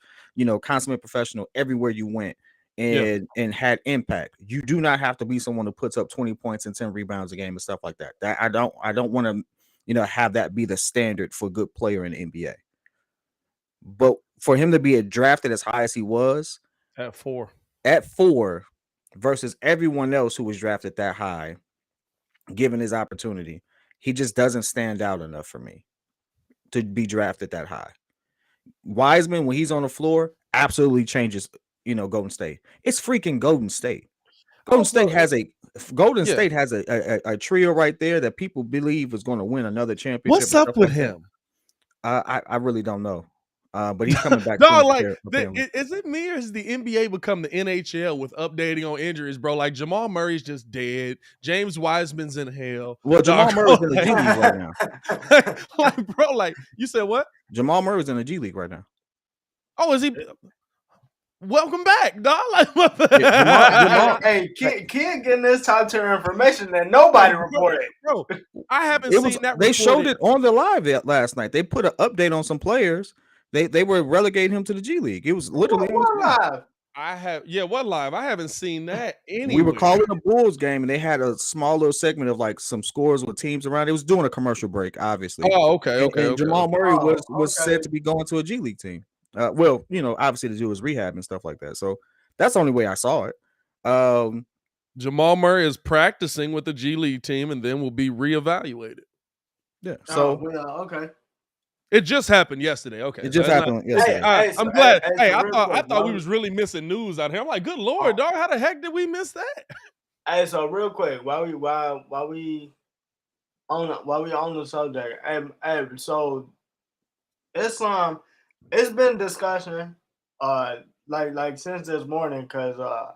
consummate professional everywhere you went, and had impact. You do not have to be someone who puts up 20 points and 10 rebounds a game and stuff like that. That I don't want to, have that be the standard for a good player in the NBA. But for him to be drafted as high as he was at 4 versus everyone else who was drafted that high, given his opportunity, he just doesn't stand out enough for me to be drafted that high. Wiseman, when he's on the floor, absolutely changes, Golden State. It's freaking Golden State. Golden State has a trio right there that people believe is going to win another championship. What's up with him? I really don't know. But he's coming back. No, is it me or has the NBA become the NHL with updating on injuries, bro? Like Jamal Murray's just dead. James Wiseman's in hell. Well, Jamal Murray's in the G League right now. Bro, you said what? Jamal Murray's in the G League right now. Oh, is he? Welcome back, dog. Kid getting this top tier information that nobody reported. Bro, I haven't seen that. They showed it on the live last night. They put an update on some players. They were relegating him to the G League. It was literally what live? What live? I haven't seen that anywhere. We were calling a Bulls game, and they had a small little segment of like some scores with teams around. It was doing a commercial break, obviously. Oh, okay. And Jamal Murray was said to be going to a G League team. Obviously to do his rehab and stuff like that. So that's the only way I saw it. Jamal Murray is practicing with the G League team and then will be reevaluated. Yeah. So okay. It just happened yesterday. Okay. It just happened yesterday. I'm glad. I thought we was really missing news out here. I'm like, good Lord, dog, how the heck did we miss that? Hey, so real quick, while we on the subject, so it's been discussion, like since this morning, because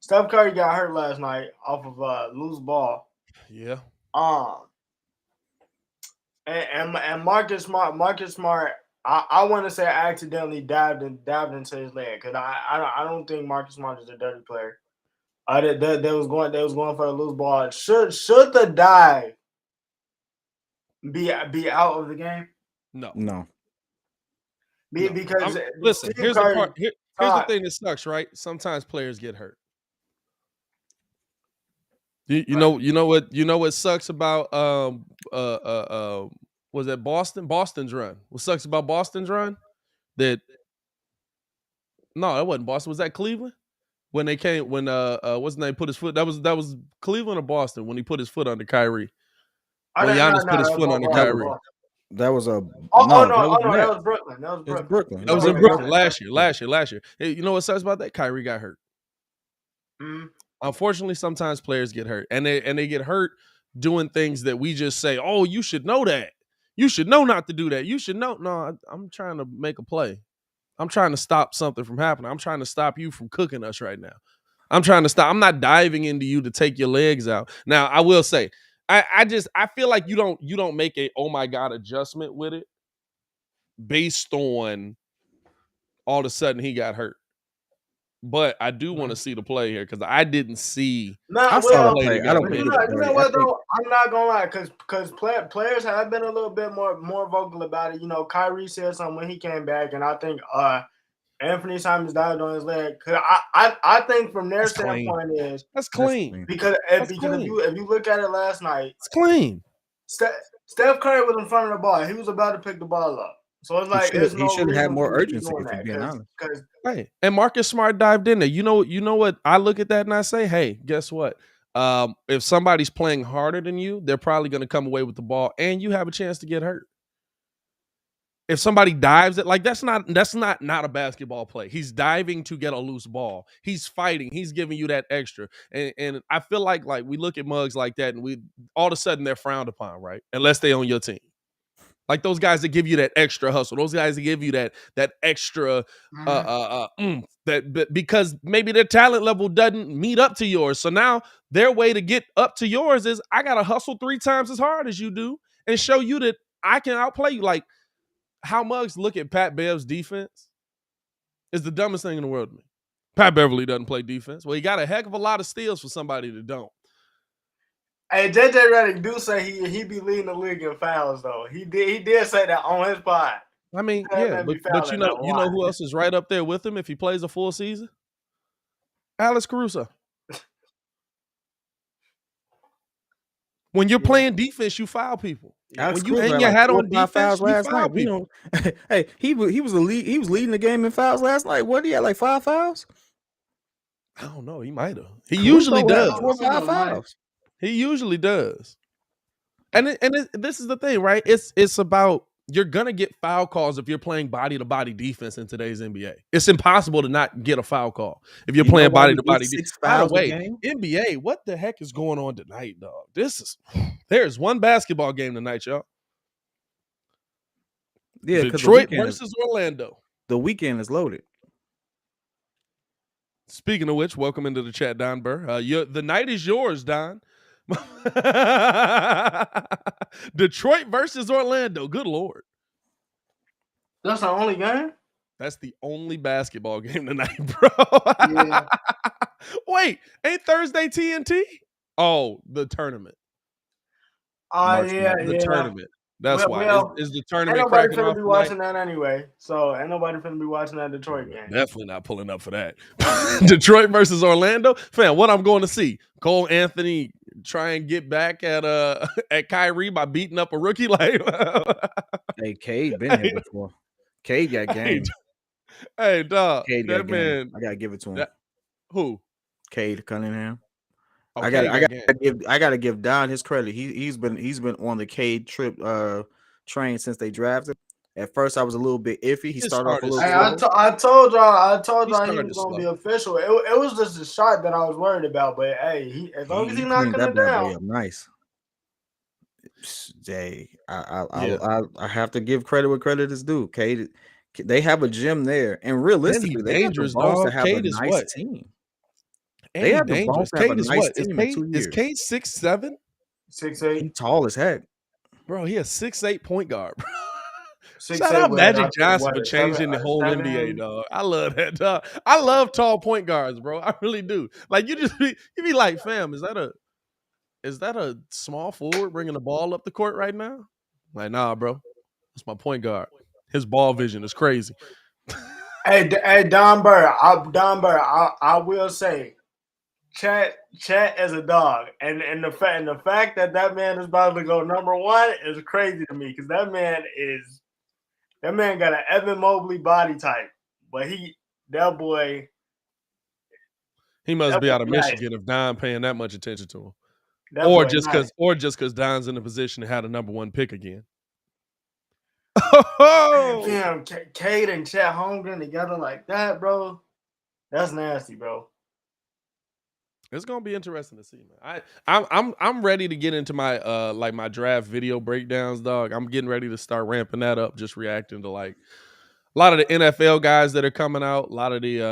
Steph Curry got hurt last night off of a loose ball. Yeah. And Marcus Smart, I want to say accidentally dived into his leg, because I don't think Marcus Smart is a dirty player. They was going for a loose ball. Should the dive be out of the game? No. Because listen, here's the part. Here's the thing that sucks, right? Sometimes players get hurt. You know what sucks about was that Boston's run? What sucks about Boston's run? That no, that wasn't Boston. Was that Cleveland? When they came when what's his name put his foot, that was Cleveland or Boston when he put his foot under Kyrie. When Giannis put his foot under Kyrie. That was a that was Brooklyn. That was It's Brooklyn. Brooklyn. That was in Brooklyn last year. Hey, you know what sucks about that? Kyrie got hurt. Mhm. Unfortunately, sometimes players get hurt, and they get hurt doing things that we just say, "Oh, you should know that. You should know not to do that. You should know." No, I'm trying to make a play. I'm trying to stop something from happening. I'm trying to stop you from cooking us right now. I'm trying to stop. I'm not diving into you to take your legs out. Now, I will say, I feel like you don't make a oh my god adjustment with it based on all of a sudden he got hurt. But I do want to see the play here because I didn't see. I saw the play. I don't You think know what though? I'm not gonna lie, because players have been a little bit more vocal about it. You know, Kyrie said something when he came back, and I think Anthony Simons died on his leg. Cause I think from their standpoint is that's clean because if you look at it last night, it's clean. Steph Curry was in front of the ball. He was about to pick the ball up. So it's like he should have more urgency, if you're being honest. Right. And Marcus Smart dived in there. You know what? I look at that and I say, hey, guess what? If somebody's playing harder than you, they're probably going to come away with the ball, and you have a chance to get hurt. If somebody dives it, like that's not a basketball play. He's diving to get a loose ball. He's fighting. He's giving you that extra. And I feel like we look at mugs like that, and we all of a sudden they're frowned upon, right? Unless they on your team. Like those guys that give you that extra hustle, those guys that give you that extra that because maybe their talent level doesn't meet up to yours. So now their way to get up to yours is I gotta hustle 3 times as hard as you do and show you that I can outplay you. Like how mugs look at Pat Bev's defense is the dumbest thing in the world to me. Pat Beverly doesn't play defense. Well, he got a heck of a lot of steals for somebody that don't. Hey, JJ Redick do say he be leading the league in fouls though. He did say that on his pod. I mean, yeah, but you know who else is right up there with him if he plays a full season? Alex Caruso. When you're playing defense, you foul people. Alex when you hang your hat on defense, you foul people. Hey, he was leading the game in fouls last night. What did he have, like 5 fouls? I don't know. He might have. He usually does. 4 or 5 fouls. He usually does. And this is the thing, right? It's about you're gonna get foul calls if you're playing body to body defense in today's NBA. It's impossible to not get a foul call if you're playing body to body defense. By the way, NBA, what the heck is going on tonight, dog? There's one basketball game tonight, y'all. Yeah, Detroit versus Orlando. The weekend is loaded. Speaking of which, welcome into the chat, Don Burr. The night is yours, Don. Detroit versus Orlando. Good Lord. That's the only game? That's the only basketball game tonight, bro. Yeah. Wait, ain't Thursday TNT? Oh, the tournament. The tournament. That's why. Is the tournament ain't nobody cracking off finna be watching that anyway. So ain't nobody finna be watching that Detroit game. Definitely not pulling up for that. Detroit versus Orlando. Fam, what I'm going to see. Cole Anthony try and get back at Kyrie by beating up a rookie. Like hey, Cade been here before. Cade got game. Hey, dog. Cade that man. Game. I gotta give it to him. Who? Cade Cunningham. Oh, I gotta give Don his credit. He's been on the Cade trip train since they drafted. At first, I was a little bit iffy. He started off a little. I told y'all he was gonna be official. It was just a shot that I was worried about. But hey, as long as he's not coming down, nice. Jay, I have to give credit where credit is due. Cade, they have a gym there, and realistically, they have the balls to have a nice team. They have the balls to have a nice team in 2 years. Is Cade 6'7"? 6'8"? He's tall as heck. Bro, he a 6'8" point guard, bro. 6'8" Shout out Magic Johnson for changing the whole NBA, dog. I love that, dog. I love tall point guards, bro. I really do. Like you be like, fam, is that a small forward bringing the ball up the court right now? Like, nah, bro. That's my point guard. His ball vision is crazy. Hey, Don Burr, I will say, Chat as a dog, and the fact that man is about to go number one is crazy to me because that man got an Evan Mobley body type, but that boy He must that be boy out of nice. Michigan if Don paying that much attention to him, That or boy just nice. because Don's in a position to have the number one pick again. Damn, Cade and Chet Holmgren together like that, bro. That's nasty, bro. It's gonna be interesting to see, man. I'm ready to get into my like my draft video breakdowns, dog. I'm getting ready to start ramping that up, just reacting to like a lot of the NFL guys that are coming out. A lot of the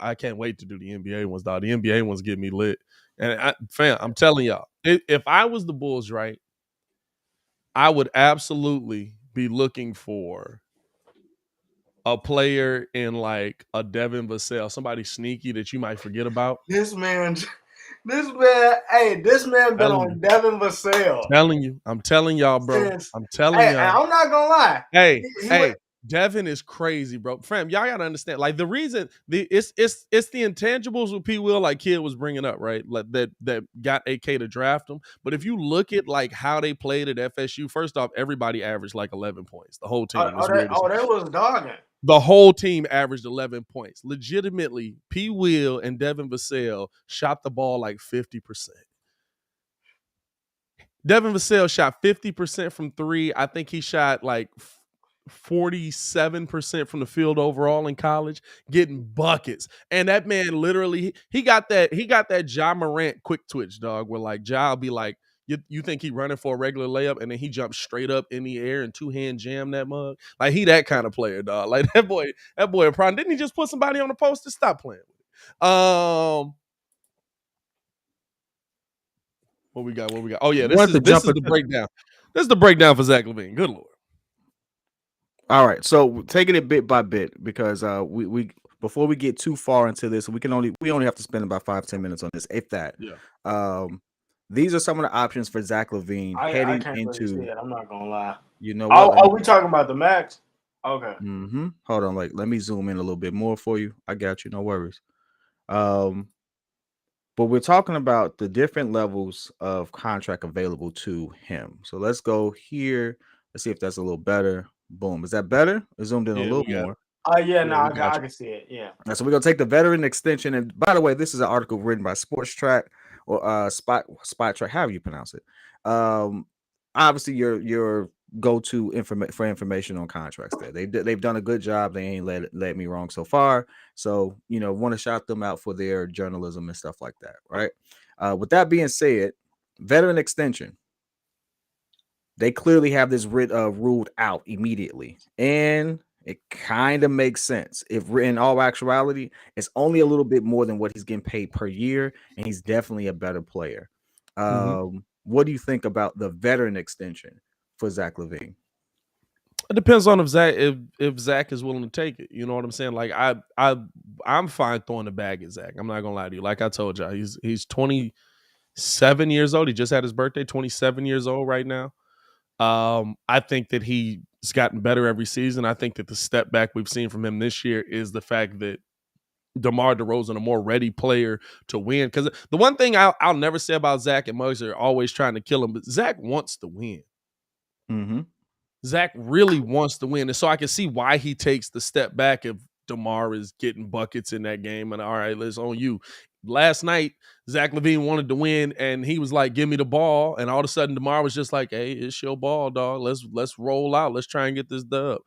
I can't wait to do the NBA ones, dog. The NBA ones get me lit. And I'm telling y'all, if I was the Bulls, right, I would absolutely be looking for a player in like a Devin Vassell, somebody sneaky that you might forget about. This man been on Devin Vassell. I'm telling y'all, bro. Since, I'm telling y'all. I'm not gonna lie. Hey, He went, Devin is crazy, bro. Fam, y'all gotta understand. Like the reason it's the intangibles with P. Will, like Kid was bringing up, right? Like that got AK to draft him. But if you look at like how they played at FSU, first off, everybody averaged like 11 points. The whole team. It's weird. that was dogging. The whole team averaged 11 points. Legitimately, P. Will and Devin Vassell shot the ball like 50%. Devin Vassell shot 50% from three. I think he shot like 47% from the field overall in college, getting buckets. And that man literally, he got that Ja Morant quick twitch, dog, where like Ja'll be like, you think he running for a regular layup, and then he jumps straight up in the air and two-hand jam that mug. Like he that kind of player, dog. Like that boy probably didn't he just put somebody on the poster? Stop playing with it. What we got? Oh yeah, this is the breakdown. This is the breakdown for Zach LaVine. Good Lord. All right, so taking it bit by bit because we before we get too far into this, we only have to spend about 5-10 minutes on this, if that. Yeah. These are some of the options for Zach LaVine I can't really see it. I'm not gonna lie. You know what? Are we talking about the max? Okay. Hold on, let me zoom in a little bit more for you. I got you, no worries. But we're talking about the different levels of contract available to him. So let's go here. Let's see if that's a little better. Boom. Is that better? I zoomed in a little more. I can see it. Yeah. So we're gonna take the veteran extension. And by the way, this is an article written by Sports Track or Spot Track, however you pronounce it. Obviously your go-to for information on contracts there. They've done a good job. They ain't let me wrong so far. So want to shout them out for their journalism and stuff like that, right? With that being said, veteran extension. They clearly have this ruled out immediately, and it kind of makes sense. If in all actuality, it's only a little bit more than what he's getting paid per year, and he's definitely a better player. What do you think about the veteran extension for Zach LaVine? It depends on if Zach is willing to take it. You know what I'm saying? Like I'm fine throwing the bag at Zach. I'm not gonna lie to you. Like I told y'all, he's 27 years old. He just had his birthday. 27 years old right now. I think that he's gotten better every season. I think that the step back we've seen from him this year is the fact that DeMar DeRozan, a more ready player to win. Because the one thing I'll never say about Zach, and Muggs are always trying to kill him, but Zach wants to win. Zach really wants to win. And so I can see why he takes the step back if DeMar is getting buckets in that game. And all right, let's on you. Last night, Zach LaVine wanted to win, and he was like, give me the ball. And all of a sudden, DeMar was just like, hey, it's your ball, dog. Let's roll out. Let's try and get this dub.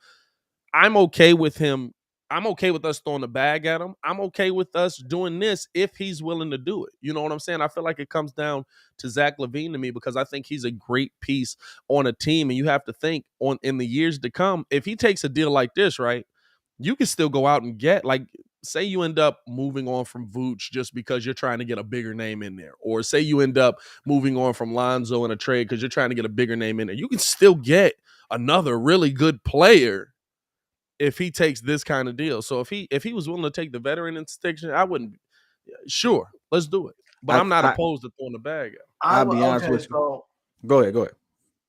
I'm okay with him. I'm okay with us throwing the bag at him. I'm okay with us doing this if he's willing to do it. You know what I'm saying? I feel like it comes down to Zach LaVine to me because I think he's a great piece on a team. And you have to think in the years to come, if he takes a deal like this, right, you can still go out and get, like, say you end up moving on from Vooch just because you're trying to get a bigger name in there. Or say you end up moving on from Lonzo in a trade because you're trying to get a bigger name in there. You can still get another really good player if he takes this kind of deal. So if he was willing to take the veteran extension, I wouldn't. Sure, let's do it. But I'm not opposed to throwing the bag out. I'll be honest with you. Go ahead.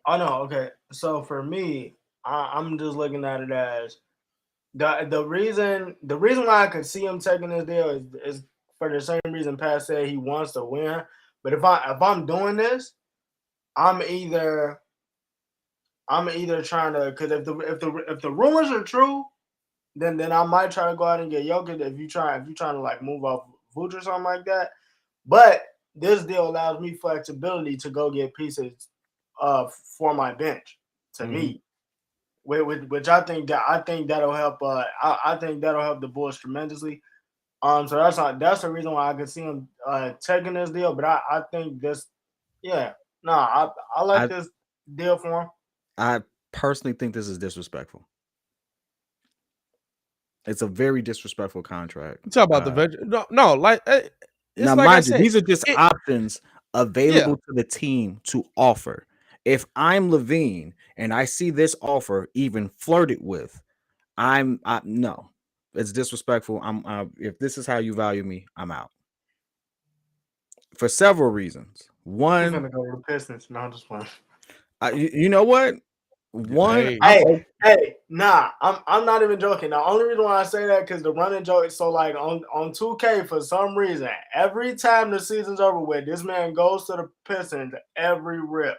Oh no, okay. So for me, I'm just looking at it as the reason why I could see him taking this deal is for the same reason Pat said he wants to win. But if I'm doing this, I'm either trying to, because if the rumors are true, then I might try to go out and get Jokic if you trying to like move off Vooch or something like that. But this deal allows me flexibility to go get pieces for my bench to me, which I think that'll help. I think that'll help the Bulls tremendously. So that's the reason why I could see him taking this deal. But I think this, I like this deal for him. I personally think this is disrespectful. It's a very disrespectful contract. You talk about the veteran. No, like it's now, like mind I said, you, these are just options available to the team to offer. If I'm Levine and I see this offer even flirted with, no, it's disrespectful. If this is how you value me, I'm out for several reasons. One, he's gonna go to the Pistons. No, I'm just playing. You know what? One, hey, nah, I'm not even joking. The only reason why I say that because the running joke is so like on 2K for some reason, every time the season's over with, this man goes to the Pistons every rip.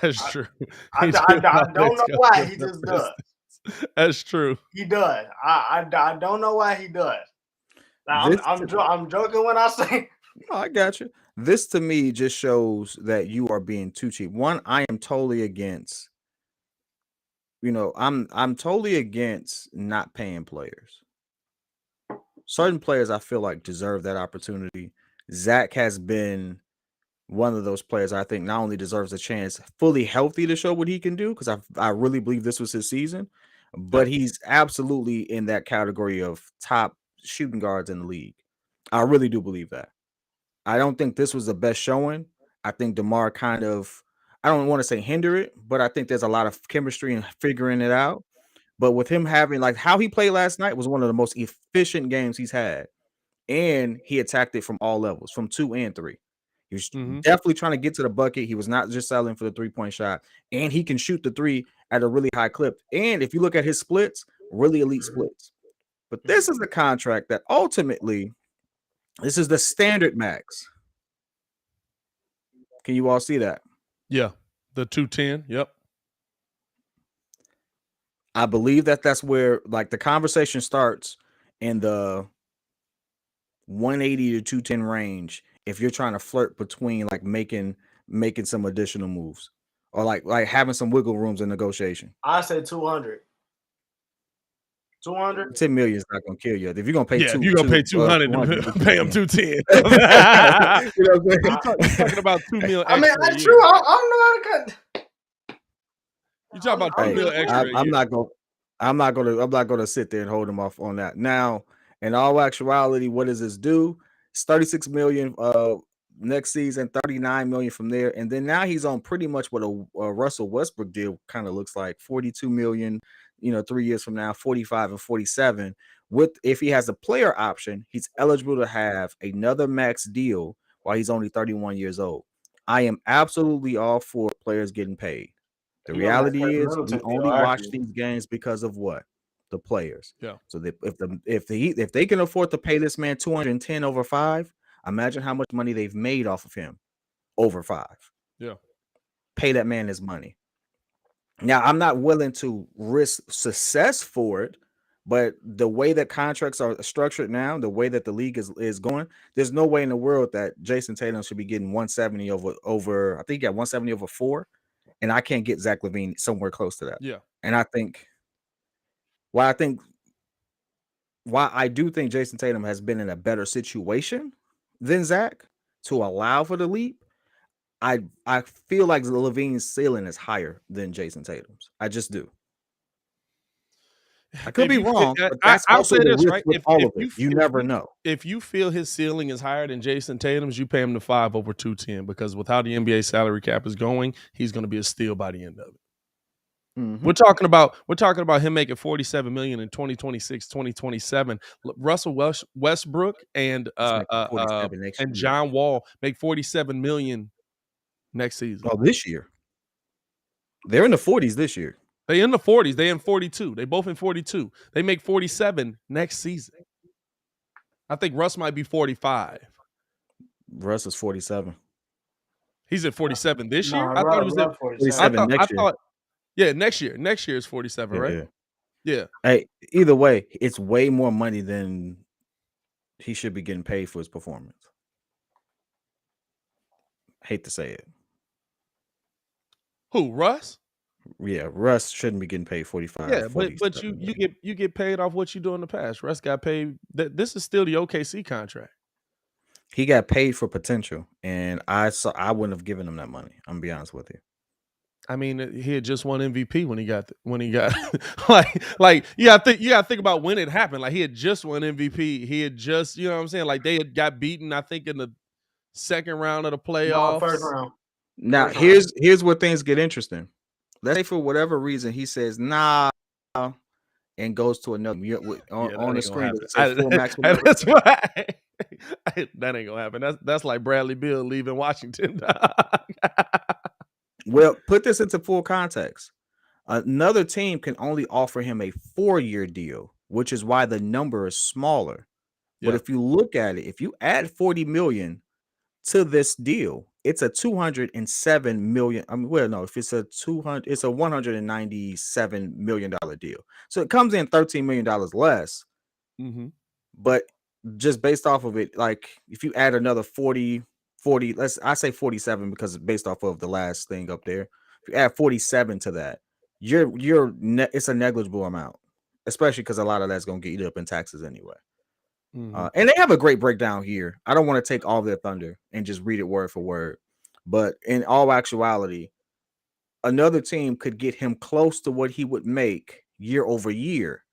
That's true. I don't know why he just does. That's true. He does. I don't know why he does. Now, I'm joking when I say. Oh, I got you. This to me just shows that you are being too cheap. One, I am totally against. I'm totally against not paying players. Certain players I feel like deserve that opportunity. Zach has been one of those players I think not only deserves a chance fully healthy to show what he can do, because I really believe this was his season, but he's absolutely in that category of top shooting guards in the league. I really do believe that. I don't think this was the best showing. I think DeMar kind of, I don't want to say hinder it, but I think there's a lot of chemistry and figuring it out. But with him having, like, how he played last night was one of the most efficient games he's had. And he attacked it from all levels, from 2 and 3. He was definitely trying to get to the bucket. He was not just settling for the 3-point shot. And he can shoot the 3 at a really high clip. And if you look at his splits, really elite splits. But this is the contract that ultimately, this is the standard max. Can you all see that? Yeah. The 210. Yep. I believe that's where like the conversation starts in the 180 to 210 range if you're trying to flirt between like making some additional moves or like having some wiggle rooms in negotiation. I said 200. 200? 10 million is not going to kill you. If you're going to pay if you're going to pay 200, pay him 210. You know what I'm saying? You're talking about $2 million extra. I mean, that's true. I don't know how to cut. You talking about $2 million extra? I'm not going to sit there and hold him off on that. Now, in all actuality, what does this do? It's $36 million next season, $39 million from there, and then now he's on pretty much what a Russell Westbrook deal kind of looks like: $42 million. 3 years from now, 45 and 47. If he has a player option, he's eligible to have another max deal while he's only 31 years old. I am absolutely all for players getting paid. The reality is we only watch these games because of what? The players. Yeah. So if they can afford to pay this man 210 over 5, imagine how much money they've made off of him over 5. Yeah. Pay that man his money. Now, I'm not willing to risk success for it, but the way that contracts are structured now, the way that the league is going, there's no way in the world that Jason Tatum should be getting 170 over. I think he got 170 over 4, and I can't get Zach LaVine somewhere close to that. Yeah. And I think why I do think Jason Tatum has been in a better situation than Zach to allow for the leap. I feel like LaVine's ceiling is higher than Jason Tatum's. I just do. I could be wrong, but that's I'll also say the this, risk right? with all of it. You never know. If you feel his ceiling is higher than Jason Tatum's, you pay him the 5 over 210 because with how the NBA salary cap is going, he's going to be a steal by the end of it. Mm-hmm. We're talking about him making $47 million in 2026, 2027. Russell Westbrook and John Wall make $47 million next season. Oh, this year. They're in the 40s this year. They in the 40s. They in 42. They both in 42. They make 47 next season. I think Russ might be 45. Russ is 47. He's at 47 this year. No, I thought he was at. Russ 47. 47 next year. Yeah, next year. Next year is 47, right? Yeah. Yeah. Hey, either way, it's way more money than he should be getting paid for his performance. Hate to say it. Who, Russ? Yeah, Russ shouldn't be getting paid 45. Yeah, but 47 you get paid off what you do in the past. Russ got paid. This is still the OKC contract. He got paid for potential, and I wouldn't have given him that money. I'm gonna be honest with you. I mean, he had just won MVP when he got like you gotta think about when it happened. Like he had just won MVP. He had just, you know what I'm saying? Like they had got beaten, I think, in the second round of the playoffs. No, first round. Now here's where things get interesting. Let's say for whatever reason he says nah and goes to another on the screen. That's why that ain't gonna happen. That's like Bradley Beal leaving Washington. Well, put this into full context. Another team can only offer him a 4-year deal, which is why the number is smaller. Yeah. But if you look at it, if you add 40 million to this deal, it's a 207 million. I mean, well, no, if it's a 200, it's a 197 million dollar deal. So it comes in 13 million dollars less. Mm-hmm. But just based off of it, like if you add another 40, I say 47 because it's based off of the last thing up there. If you add 47 to that, it's a negligible amount, especially because a lot of that's going to get eaten up in taxes anyway. Mm-hmm. And they have a great breakdown here. I don't want to take all their thunder and just read it word for word, but in all actuality, another team could get him close to what he would make year over year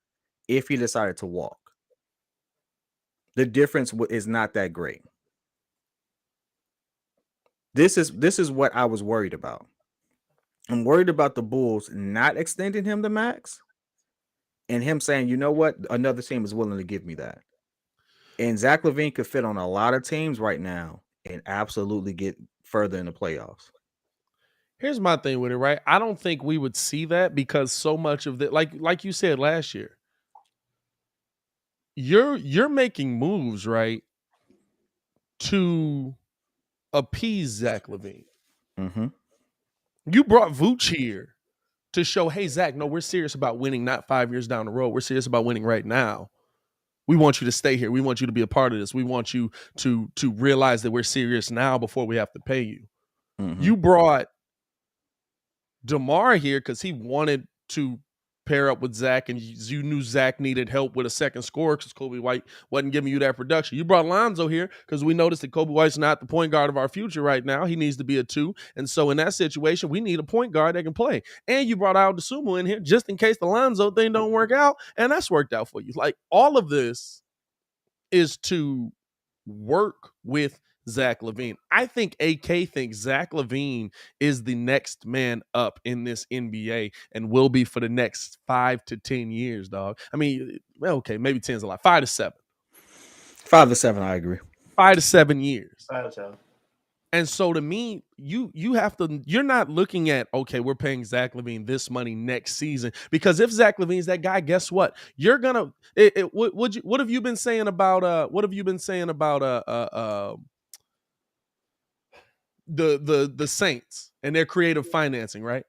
if he decided to walk. The difference is not that great. This is what I was worried about. I'm worried about the Bulls not extending him the max and him saying, you know what, another team is willing to give me that. And Zach LaVine could fit on a lot of teams right now and absolutely get further in the playoffs. Here's my thing with it, right? I don't think we would see that because so much of that, like you said last year, you're making moves, right, to appease Zach LaVine. Mm-hmm. You brought Vooch here to show, hey, Zach, no, we're serious about winning, not 5 years down the road. We're serious about winning right now. We want you to stay here. We want you to be a part of this. We want you to realize that we're serious now before we have to pay you. Mm-hmm. You brought DeMar here because he wanted to pair up with Zach, and you knew Zach needed help with a second scorer because Kobe White wasn't giving you that production. You brought Lonzo here because we noticed that Kobe White's not the point guard of our future right now. He needs to be a 2. And so in that situation, we need a point guard that can play. And you brought Al DeSumo in here just in case the Lonzo thing don't work out, and that's worked out for you. Like, all of this is to work with Zach LaVine. I think AK thinks Zach LaVine is the next man up in this NBA and will be for the next 5 to 10 years, dog. I mean, well, okay, maybe 10 is a lot. 5 to 7. 5 to 7, I agree. 5 to 7 years. 5 to 7. And so to me, you have to, you're not looking at, okay, we're paying Zach LaVine this money next season, because if Zach LaVine's that guy, guess what? You're gonna what have you been saying about the Saints and their creative financing, right?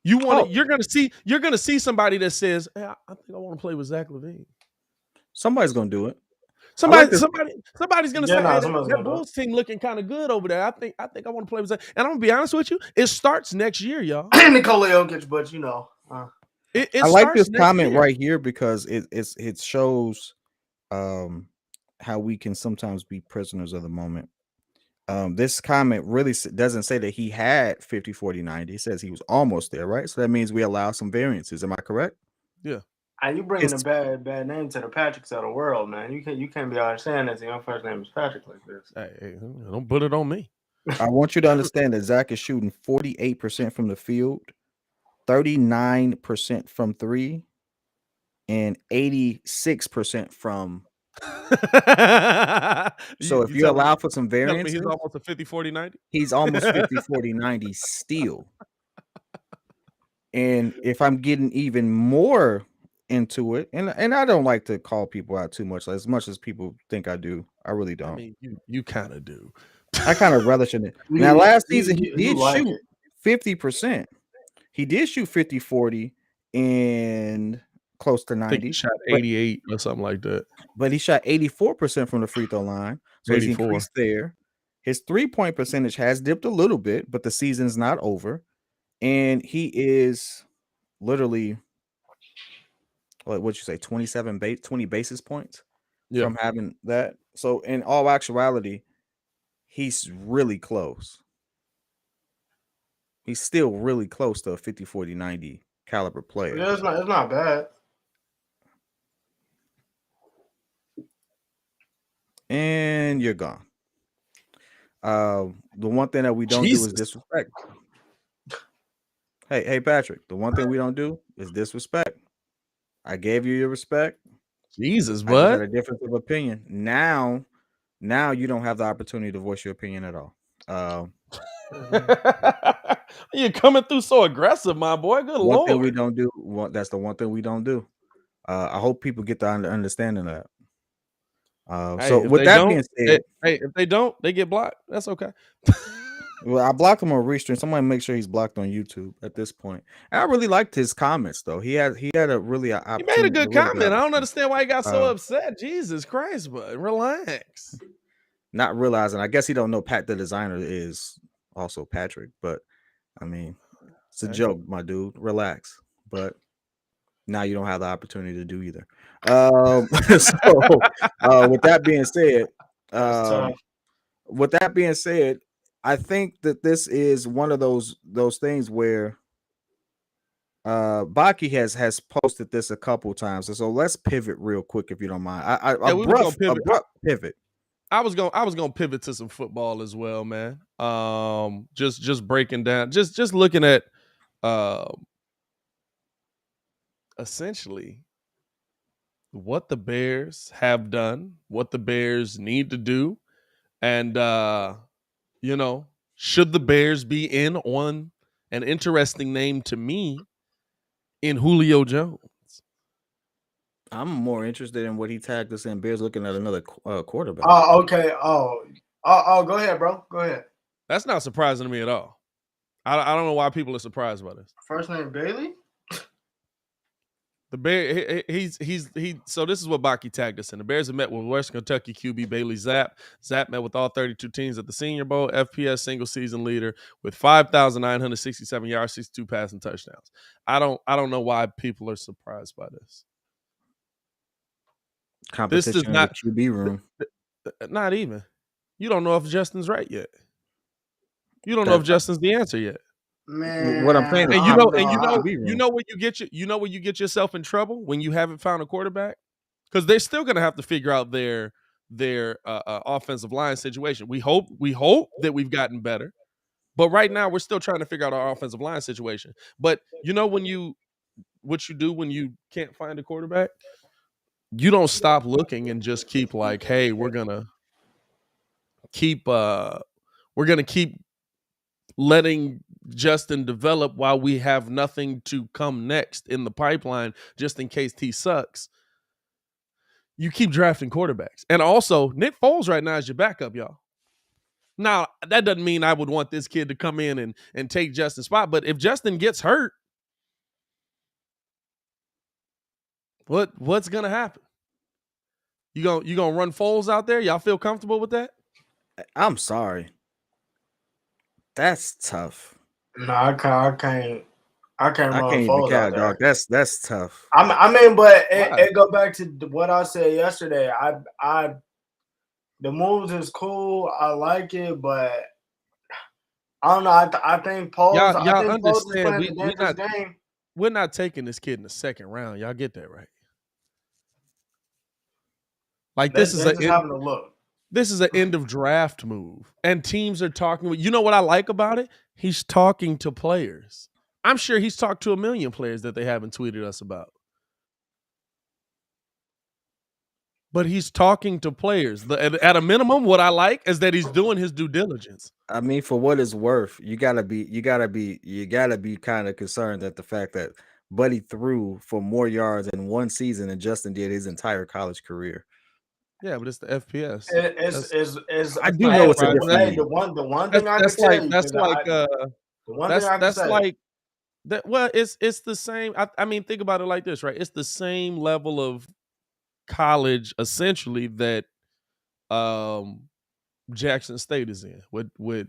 You're gonna see somebody that says, hey, I think I want to play with Zach LaVine. Somebody's gonna do it. Somebody's gonna say, hey, that Bulls team looking kind of good over there. I think I want to play with Zach. And I'm gonna be honest with you, it starts next year, y'all. Nikola Jokic, but you know. It I like this comment right here because it shows how we can sometimes be prisoners of the moment. This comment really doesn't say that he had 50, 40, 90. It says he was almost there, right? So that means we allow some variances. Am I correct? Yeah. And you bringing a bad name to the Patricks of the world, man. You can't be understanding that your first name is Patrick like this. Hey, don't put it on me. I want you to understand that Zach is shooting 48% from the field, 39% from 3, and 86% from. So if you allow for some variance, he's almost a 50, 40, 90. He's almost 50, 40, 90 still. And if I'm getting even more into it, and I don't like to call people out too much, as much as people think I do. I really don't. I mean, you kind of do. I kind of relish in it. Now, last season he did shoot 50%. He did shoot 50-40 and close to 90. I think he shot 88 or something like that. But he shot 84% from the free throw line. So 84. he's increased there. His 3-point percentage has dipped a little bit, but the season's not over. And he is literally, what'd you say, 20 basis points from having that. So in all actuality, he's really close. He's still really close to a 50, 40, 90 caliber player. Yeah, it's not bad. And you're gone. The one thing that we don't do is disrespect. Hey, Patrick, the one thing we don't do is disrespect. I gave you your respect. Jesus, I bud. had a difference of opinion. Now you don't have the opportunity to voice your opinion at all. You're coming through so aggressive, my boy. Good one Lord. Thing we don't do. That's the one thing we don't do. I hope people get the understanding of that. Hey, so with that being said, if they don't, they get blocked. That's okay. Well, I blocked him on Restream. Somebody make sure he's blocked on YouTube at this point. I really liked his comments though. He had a really he made a good comment. I don't understand why he got so upset. Jesus Christ, bud, relax. Not realizing, I guess he don't know Pat the designer is also Patrick, but I mean, it's a joke, my dude. Relax. But now you don't have the opportunity to do either. With that being said, I think that this is one of those things where Baki has posted this a couple times. So let's pivot real quick if you don't mind. Abrupt pivot. I was gonna pivot to some football as well, man. Just breaking down, just looking at essentially what the Bears have done, what the Bears need to do, and should the Bears be in on an interesting name to me in Julio Jones? I'm more interested in what he tagged us in. Bears looking at another quarterback. Oh, okay. Oh, go ahead, bro. Go ahead. That's not surprising to me at all. I don't know why people are surprised by this. First name Bailey? The Bear, so this is what Baki tagged us in. The Bears have met with Western Kentucky QB Bailey Zapp. Zapp met with all 32 teams at the Senior Bowl, FPS single season leader with 5,967 yards, 62 passing touchdowns. I don't know why people are surprised by this. Competition this is not in the QB room. Not even. You don't know if Justin's right yet. You don't know if Justin's the answer yet. Man, what I'm saying, and you know where you get yourself in trouble when you haven't found a quarterback, because they're still going to have to figure out their offensive line situation. We hope that we've gotten better, but right now we're still trying to figure out our offensive line situation. But you know what you do when you can't find a quarterback? You don't stop looking and just keep like, hey, we're gonna keep letting Justin develop while we have nothing to come next in the pipeline, just in case he sucks. You keep drafting quarterbacks. And also, Nick Foles right now is your backup, y'all. Now, that doesn't mean I would want this kid to come in and take Justin's spot, but if Justin gets hurt, what's gonna happen? You gonna run Foles out there? Y'all feel comfortable with that? I'm sorry. That's tough. No, I can't run Foles out there. Dog. That's tough. I mean, but it go back to what I said yesterday. The moves is cool. I like it, but I don't know. I think Foles. Y'all understand? We're not taking this kid in the second round. Y'all get that right? Like this is having a look. This is an end of draft move, and teams are talking. You know what I like about it? He's talking to players. I'm sure he's talked to a million players that they haven't tweeted us about. But he's talking to players. At a minimum, what I like is that he's doing his due diligence. I mean, for what it's worth, you gotta be kind of concerned at the fact that Buddy threw for more yards in one season than Justin did his entire college career. Yeah, but it's the FPS. It's I do know it's a different hey, league. the one thing I can tell you, the one thing I can say, like that. Well, it's the same. I mean, think about it like this, right? It's the same level of college essentially that Jackson State is in with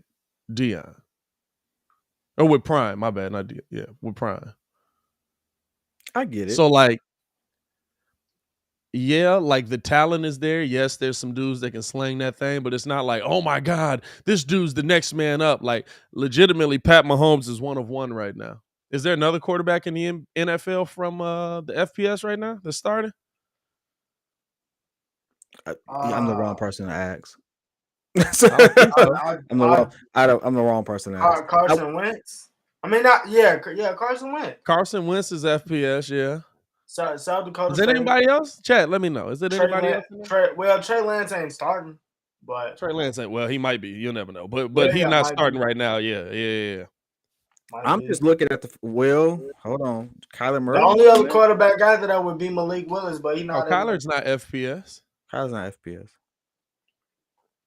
Dion. Or with Prime, my bad, not Dion. Yeah, with Prime. I get it. So like, yeah, like the talent is there. Yes, there's some dudes that can sling that thing, but it's not like, oh my God, this dude's the next man up. Like, legitimately, Pat Mahomes is one of one right now. Is there another quarterback in the NFL from the FPS right now that's starting? I'm the wrong person to ask. I don't think so. I'm the wrong person to ask. Carson Wentz. I mean, not yeah, Carson Wentz. Carson Wentz is FPS, yeah. South Dakota. Is it anybody else? Chat, let me know. Is it anybody else? Trey Lance ain't starting, but Trey Lance ain't. Well, he might be. You'll never know. But he's not starting right now. Yeah. I'm just looking at hold on. Kyler Murray. The only other quarterback after that would be Malik Willis, but he's not. Kyler's not FPS. Kyler's not FPS.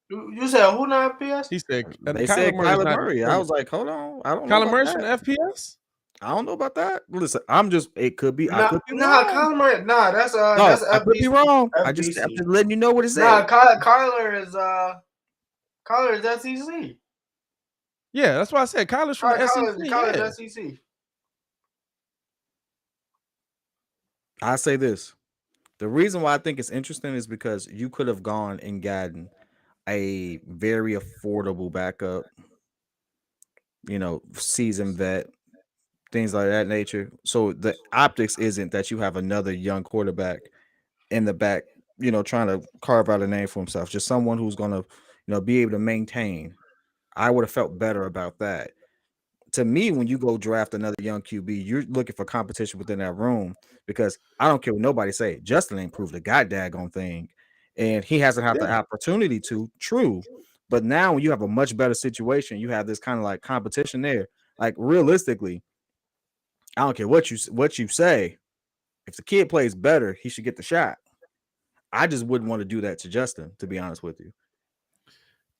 You said who not FPS? He said they said Kyler Murray. I was like, hold on. I don't know. Kyler Murray's an FPS? I don't know about that. Listen, it could be. I could be wrong. Kyler Murray. That's I could be wrong. FBC. I'm just letting you know what it says. Kyler is SEC. Yeah, that's why I said Kyler's from the SEC. Kyler's SEC. I say this. The reason why I think it's interesting is because you could have gone and gotten a very affordable backup, seasoned vet, things like that nature. So the optics isn't that you have another young quarterback in the back, trying to carve out a name for himself. Just someone who's going to, be able to maintain. I would have felt better about that. To me, when you go draft another young QB, you're looking for competition within that room because I don't care what nobody say. Justin ain't proved a goddamn thing, and he hasn't had the opportunity to. True, but now when you have a much better situation, you have this kind of like competition there. Like realistically, I don't care what you say. If the kid plays better, he should get the shot. I just wouldn't want to do that to Justin, to be honest with you.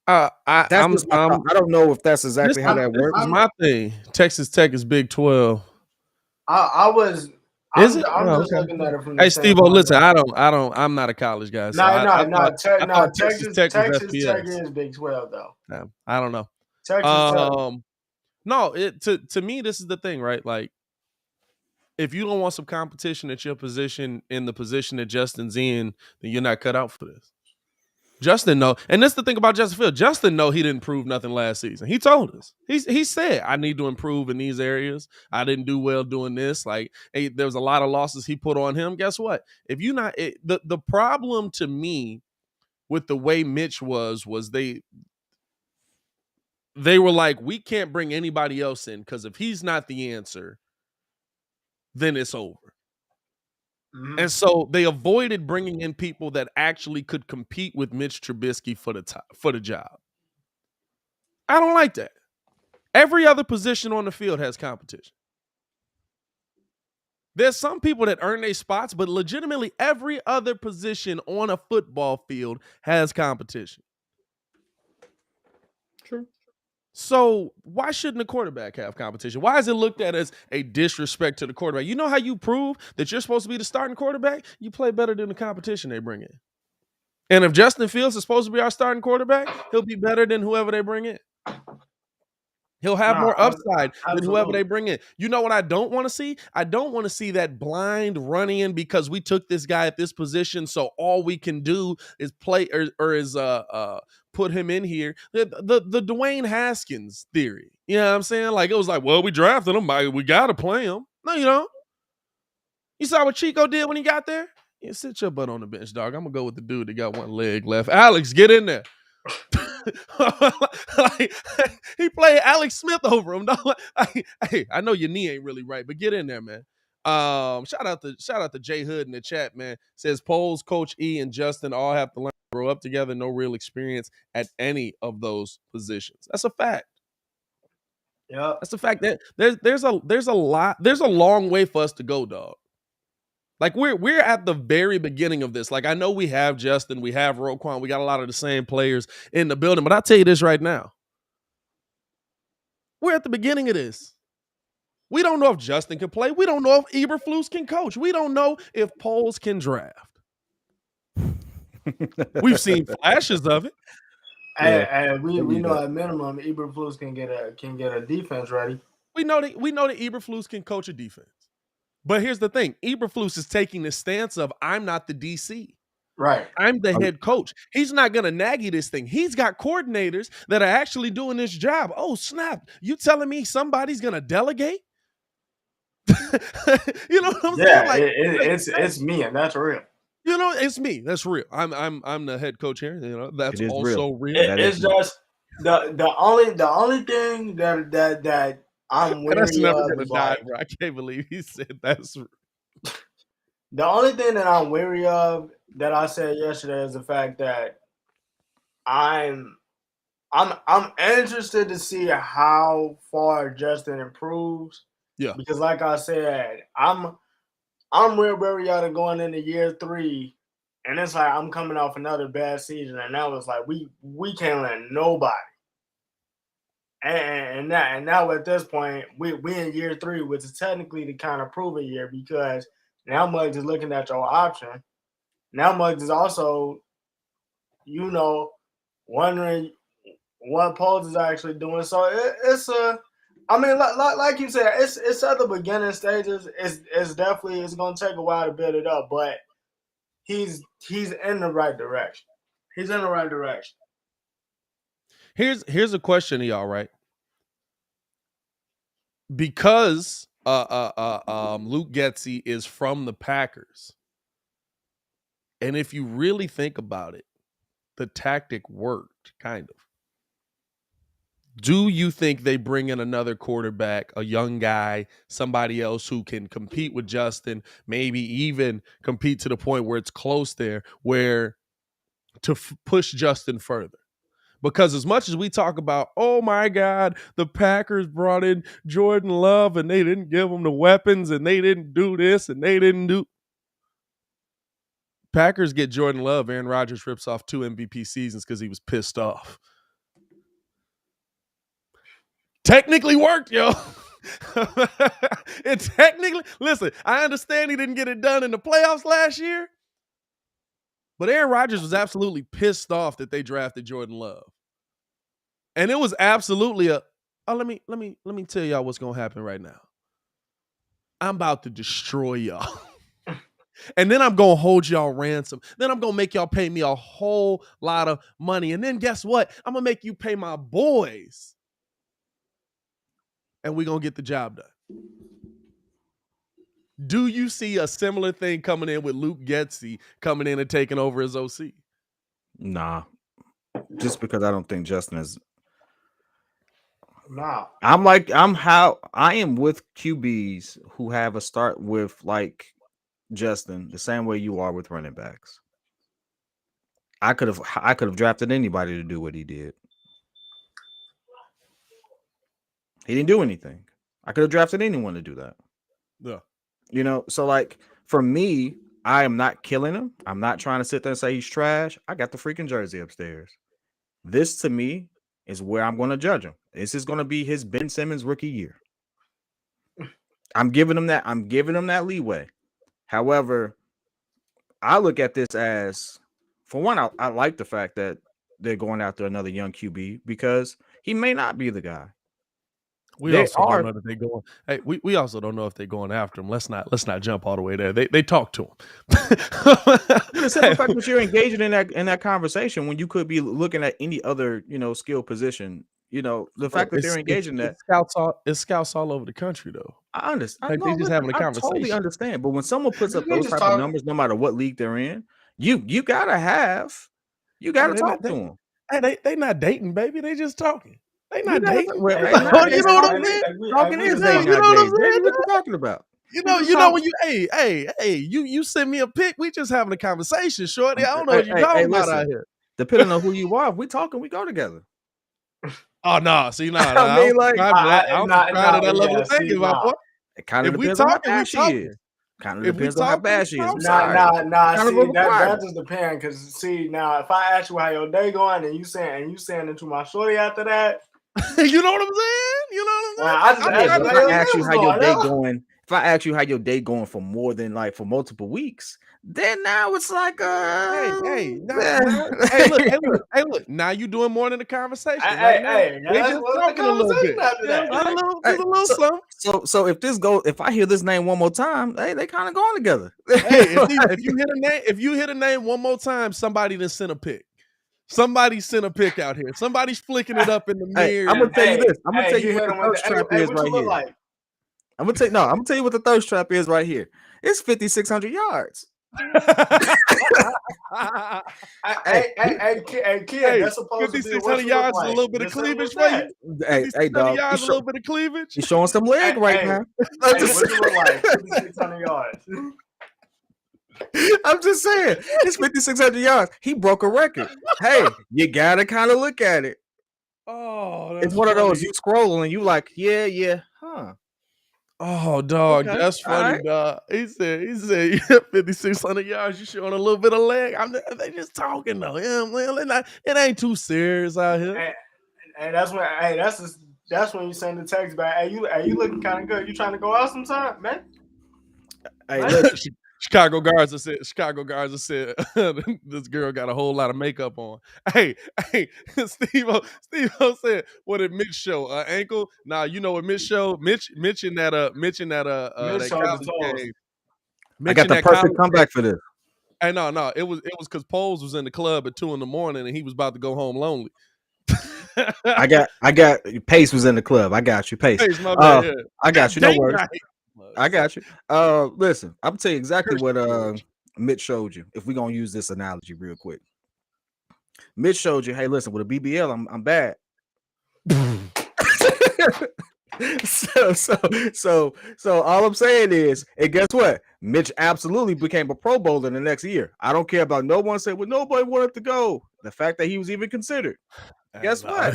I don't know if that's exactly how that works. This is my thing. Texas Tech is Big 12. I'm just looking at it from the Hey, Steve, listen, I'm not a college guy. So Texas Tech is Big 12 though. I don't know. Texas No, to me, this is the thing, right? Like, if you don't want some competition at your position in the position that Justin's in, then you're not cut out for this. Justin know, and that's the thing about Justin Fields. Justin know he didn't prove nothing last season. He told us. He said, I need to improve in these areas. I didn't do well doing this. Like, hey, there was a lot of losses he put on him. Guess what? If you not the problem to me with the way Mitch was they were like, we can't bring anybody else in because if he's not the answer, then it's over. Mm-hmm. And so they avoided bringing in people that actually could compete with Mitch Trubisky for the job. I don't like that. Every other position on the field has competition. There's some people that earn their spots, but legitimately every other position on a football field has competition. True. So why shouldn't a quarterback have competition? Why is it looked at as a disrespect to the quarterback? You know how you prove that you're supposed to be the starting quarterback? You play better than the competition they bring in. And if Justin Fields is supposed to be our starting quarterback, he'll be better than whoever they bring in. He'll have more upside than whoever they bring in. You know what I don't want to see? I don't want to see that blind run in because we took this guy at this position, so all we can do is play or is put him in here. The Dwayne Haskins theory. You know what I'm saying? Like, it was like, well, we drafted him. We got to play him. No, you don't. You saw what Chico did when he got there? Yeah, sit your butt on the bench, dog. I'm going to go with the dude that got one leg left. Alex, get in there. Like, he played Alex Smith over him. Hey, I know your knee ain't really right, but get in there, man. Shout out to Jay Hood in the chat, man. Says Poles, Coach E, and Justin all have to learn to grow up together. No real experience at any of those positions. That's a fact. Yep. That's the fact that there's a long way for us to go, dog. Like we're at the very beginning of this. Like I know we have Justin, we have Roquan, we got a lot of the same players in the building, but I'll tell you this right now. We're at the beginning of this. We don't know if Justin can play. We don't know if Eberflus can coach. We don't know if Poles can draft. We've seen flashes of it. And we know at minimum Eberflus can get a defense ready. We know that Eberflus can coach a defense. But here's the thing. Eberflus is taking the stance of I'm not the DC. Right. I'm the head coach. He's not going to naggy this thing. He's got coordinators that are actually doing this job. Oh, snap. You telling me somebody's going to delegate? You know what I'm saying? Like, it's me, and that's real. You know, it's me. That's real. I'm the head coach here. You know, that's also real. It's just the only thing that I'm weary that's never of gonna is die, like, bro. I can't believe he said that's. The only thing that I'm weary of that I said yesterday is the fact that I'm interested to see how far Justin improves. Yeah. Because like I said, I'm real wary of going into year 3, and it's like I'm coming off another bad season, and that was like we can't let nobody. And now at this point, we in year 3, which is technically the kind of proven year, because now Muggs is looking at your option. Now Muggs is also, wondering what Poles is actually doing. So it's like you said, it's at the beginning stages. It's definitely going to take a while to build it up, but he's in the right direction. He's in the right direction. Here's a question to y'all, right? Because Luke Getsy is from the Packers, and if you really think about it, the tactic worked, kind of. Do you think they bring in another quarterback, a young guy, somebody else who can compete with Justin, maybe even compete to the point where it's close there, where to push Justin further? Because as much as we talk about, oh my God, the Packers brought in Jordan Love and they didn't give him the weapons and they didn't do this and they didn't do. Packers get Jordan Love. Aaron Rodgers rips off 2 MVP seasons because he was pissed off. Technically worked, yo. It technically, listen, I understand he didn't get it done in the playoffs last year, but Aaron Rodgers was absolutely pissed off that they drafted Jordan Love. And it was absolutely let me tell y'all what's going to happen right now. I'm about to destroy y'all. And then I'm going to hold y'all ransom. Then I'm going to make y'all pay me a whole lot of money. And then guess what? I'm going to make you pay my boys. And we're going to get the job done. Do you see a similar thing coming in with Luke Getsy coming in and taking over as OC? Nah. Just because I don't think Justin is. Nah. I am with QBs who have a start with like Justin the same way you are with running backs. I could have drafted anybody to do what he did. He didn't do anything. I could have drafted anyone to do that. Yeah. So like for me, I am not killing him. I'm not trying to sit there and say he's trash. I got the freaking jersey upstairs. This to me is where I'm going to judge him. This is going to be his Ben Simmons rookie year. I'm giving him that leeway. However, I look at this as, for one, I like the fact that they're going after another young QB because he may not be the guy. We also don't know that they're going. Hey, we also don't know if they're going after him. Let's not jump all the way there. They talk to him. The simple fact that you're engaging in that conversation when you could be looking at any other skill position. The fact that they're engaging that it's scouts all over the country though. I understand. Like, they just having a conversation. I totally understand. But when someone puts up those type of numbers, no matter what league they're in, you gotta talk to them. Hey, they not dating, baby. They just talking. They not dating. You know what I'm saying? Talking is dating. You know what I'm saying? What you talking about? You know when you send me a pic, we just having a conversation, shorty. I don't know what you're talking about out here. Depending on who you are, if we talking, we go together. Oh no, see, no, I I mean, don't like, subscribe to that. I don't subscribe to that level of thinking, my boy. it kind of If we depends on how talking, we bad she talking. is. Kind of If we depends on how talking, we bad she is. I'm talking. sorry. Nah. Kind of See, a that requirement. just depends. Cause see, now if I ask you how your day going, and you saying into my shorty after that, You know what I'm saying? You know what I'm saying? well, I just I'm asked trying you to If how I your day ask you was how your going. day Huh? going, if I ask you how your day going for more than like for multiple weeks, then now it's like Hey, yeah. look. Now you doing more than the conversation right now. Hey, They that's just what's the talking a little conversation bit. after Yeah, that. just a Hey, little something. so if I hear this name one more time, hey, they kind of going together. Hey, if you hit a name one more time, somebody then sent a pic. Somebody sent a pic out here. Somebody's flicking it up in the Hey, I'm mirror. gonna tell you this. I'm gonna tell you you what hit the him with thirst trap hey, is what you right look here. like? I'm gonna tell you what the thirst trap is right here. It's 5,600 yards. Kid, that's supposed to be what 5,600 you look yards is a like. little bit of Just simple cleavage as for that. you. Hey, 5,600 dog, yards, a little bit of cleavage. he's showing some leg right now. I'm just What you look like? 5,600 yards. I'm just saying, it's 5,600 yards. He broke a record. Hey, you gotta kind of look at it. Oh, that's It's one funny. of those you scroll and you like, yeah, huh? Oh, dog, Okay, that's all funny, right. dog. He said, 5,600 yards. You showing a little bit of leg. They just talking though. Yeah, well, it ain't too serious out here. And that's when you send the text back. Hey, you looking kind of good. You trying to go out sometime, man? Hey, listen. Chicago Guards have said this girl got a whole lot of makeup on. Hey, Steve-O said, what did Mitch show? Ankle? Nah, you know what Mitch showed? Mitch in that Mitch that showed the college toes. game. I Mitch got in the that college perfect comeback for this. Hey, no, it was because Poles was in the club at 2 a.m. and he was about to go home lonely. I got Pace was in the club. I got you, Pace. Pace, my bad, yeah. I got you. No Dang worries. right. I got you. Listen, I'm gonna tell you exactly what Mitch showed you. If we're gonna use this analogy real quick, Mitch showed you, hey, listen, with a BBL, I'm bad. So all I'm saying is, and guess what? Mitch absolutely became a Pro Bowler the next year. I don't care about no one said, well, nobody wanted to go. The fact that he was even considered. Guess what?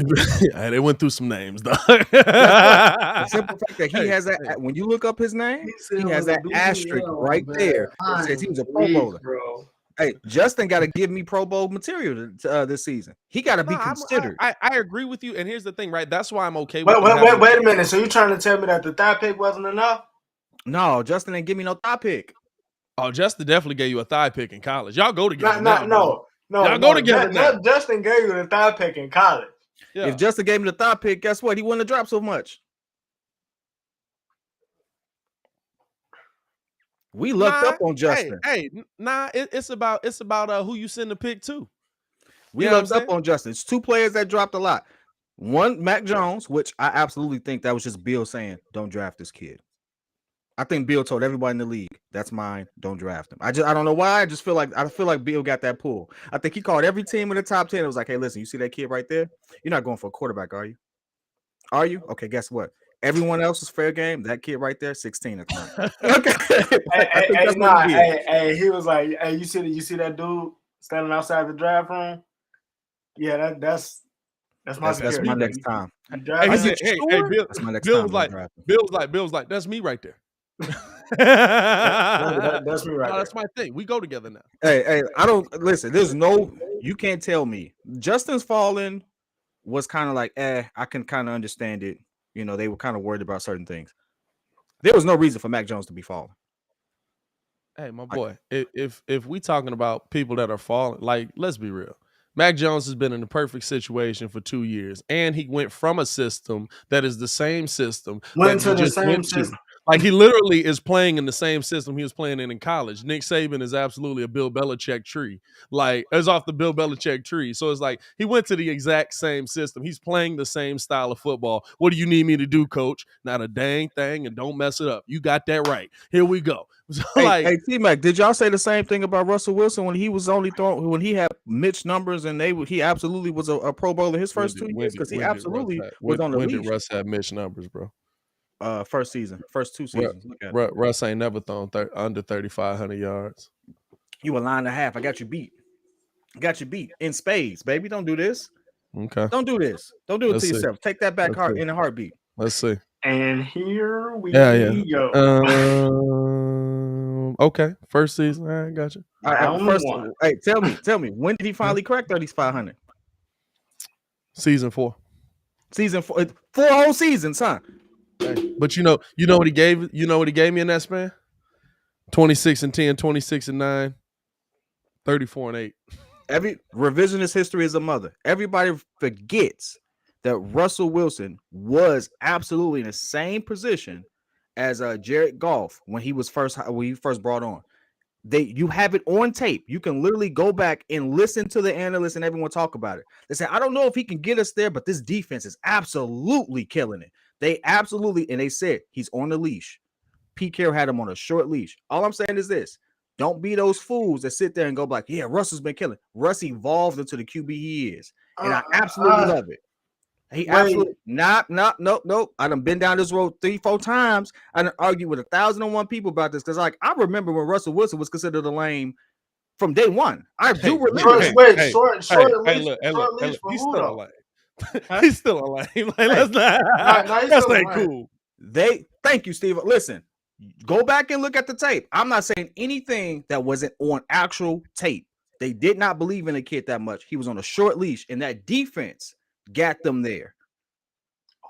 They went through some names, though. Guess what? The simple fact that he has that, hey. when you look up his name, he has that asterisk right there that says he was a Pro Bowler. Bro. Hey, Justin got to give me Pro Bowl material this season. He got to be considered. I agree with you, and here's the thing, right? That's why I'm okay Wait with a minute. So you trying to tell me that the thigh pick wasn't enough? No, Justin didn't give me no thigh pick. Oh, Justin definitely gave you a thigh pick in college. Y'all go together. No. Y'all go together now. Justin gave you the thigh pick in college. Yeah. If Justin gave me the thigh pick, guess what? He wouldn't have dropped so much. We looked up on Justin. It's about who you send the pick to. We looked up on Justin. It's 2 players that dropped a lot. One, Mac Jones, which I absolutely think that was just Bill saying, don't draft this kid. I think Bill told everybody in the league, that's mine, don't draft him. I don't know why. I feel like Bill got that pull. I think he called every team in the top 10. It was like, hey, listen, you see that kid right there? You're not going for a quarterback, are you? Are you? Okay, guess what? Everyone else is fair game. That kid right there, 16 is mine. Okay. He was like, hey, you see that dude standing outside the draft room? Yeah, that's my next time. Bill was like, that's me right there. That's me right there. That's my thing. We go together now. Hey, I don't listen. You can't tell me. Justin's falling was kind of like, I can kind of understand it. You know, they were kind of worried about certain things. There was no reason for Mac Jones to be falling. Hey, my boy, if we talking about people that are falling, like, let's be real. Mac Jones has been in the perfect situation for 2 years, and he went from a system that is the same system went to the same system. Like, he literally is playing in the same system he was playing in college. Nick Saban is absolutely a Bill Belichick tree. Like, it's off the Bill Belichick tree. So it's like he went to the exact same system. He's playing the same style of football. What do you need me to do, coach? Not a dang thing, and don't mess it up. You got that right. Here we go. So, hey, T-Mac, did y'all say the same thing about Russell Wilson when he was only throwing, when he had Mitch numbers and he absolutely was a Pro Bowler his first 2 years? Because he absolutely was on the leash. When did Russ have Mitch numbers, bro? First 2 seasons. Russ ain't never thrown under 3,500 yards. You a line and a half. I got you beat. In spades, baby. Don't do this. Okay. Don't do this. Don't do it Let's to see. yourself. Take that back in a heartbeat. Let's see. And here we Yeah. go. Okay. First season. All right, gotcha. First, hey, tell me, when did he finally crack 3,500? Season 4. Season 4, 4 whole seasons, huh? Hey, but you know what he gave me in that span? 26-10, 26-9, 34-8. Every revisionist history is a mother. Everybody forgets that Russell Wilson was absolutely in the same position as Jared Goff when he first brought on. You have it on tape. You can literally go back and listen to the analysts and everyone talk about it. They say, I don't know if he can get us there, but this defense is absolutely killing it. They said he's on the leash. Pete Carroll had him on a short leash. All I'm saying is this. Don't be those fools that sit there and go like, yeah, Russell's been killing. Russ evolved into the QB he is. And I absolutely love it. He absolutely nope. I done been down this road 3-4 times. I done argued with 1,001 people about this because I remember when Russell Wilson was considered a lame from day one. I do remember. Short leash for he's who still though? a lame. He's still a lame. Like, that's not cool. Thank you, Steve. Listen, go back and look at the tape. I'm not saying anything that wasn't on actual tape. They did not believe in the kid that much. He was on a short leash, and that defense got them there.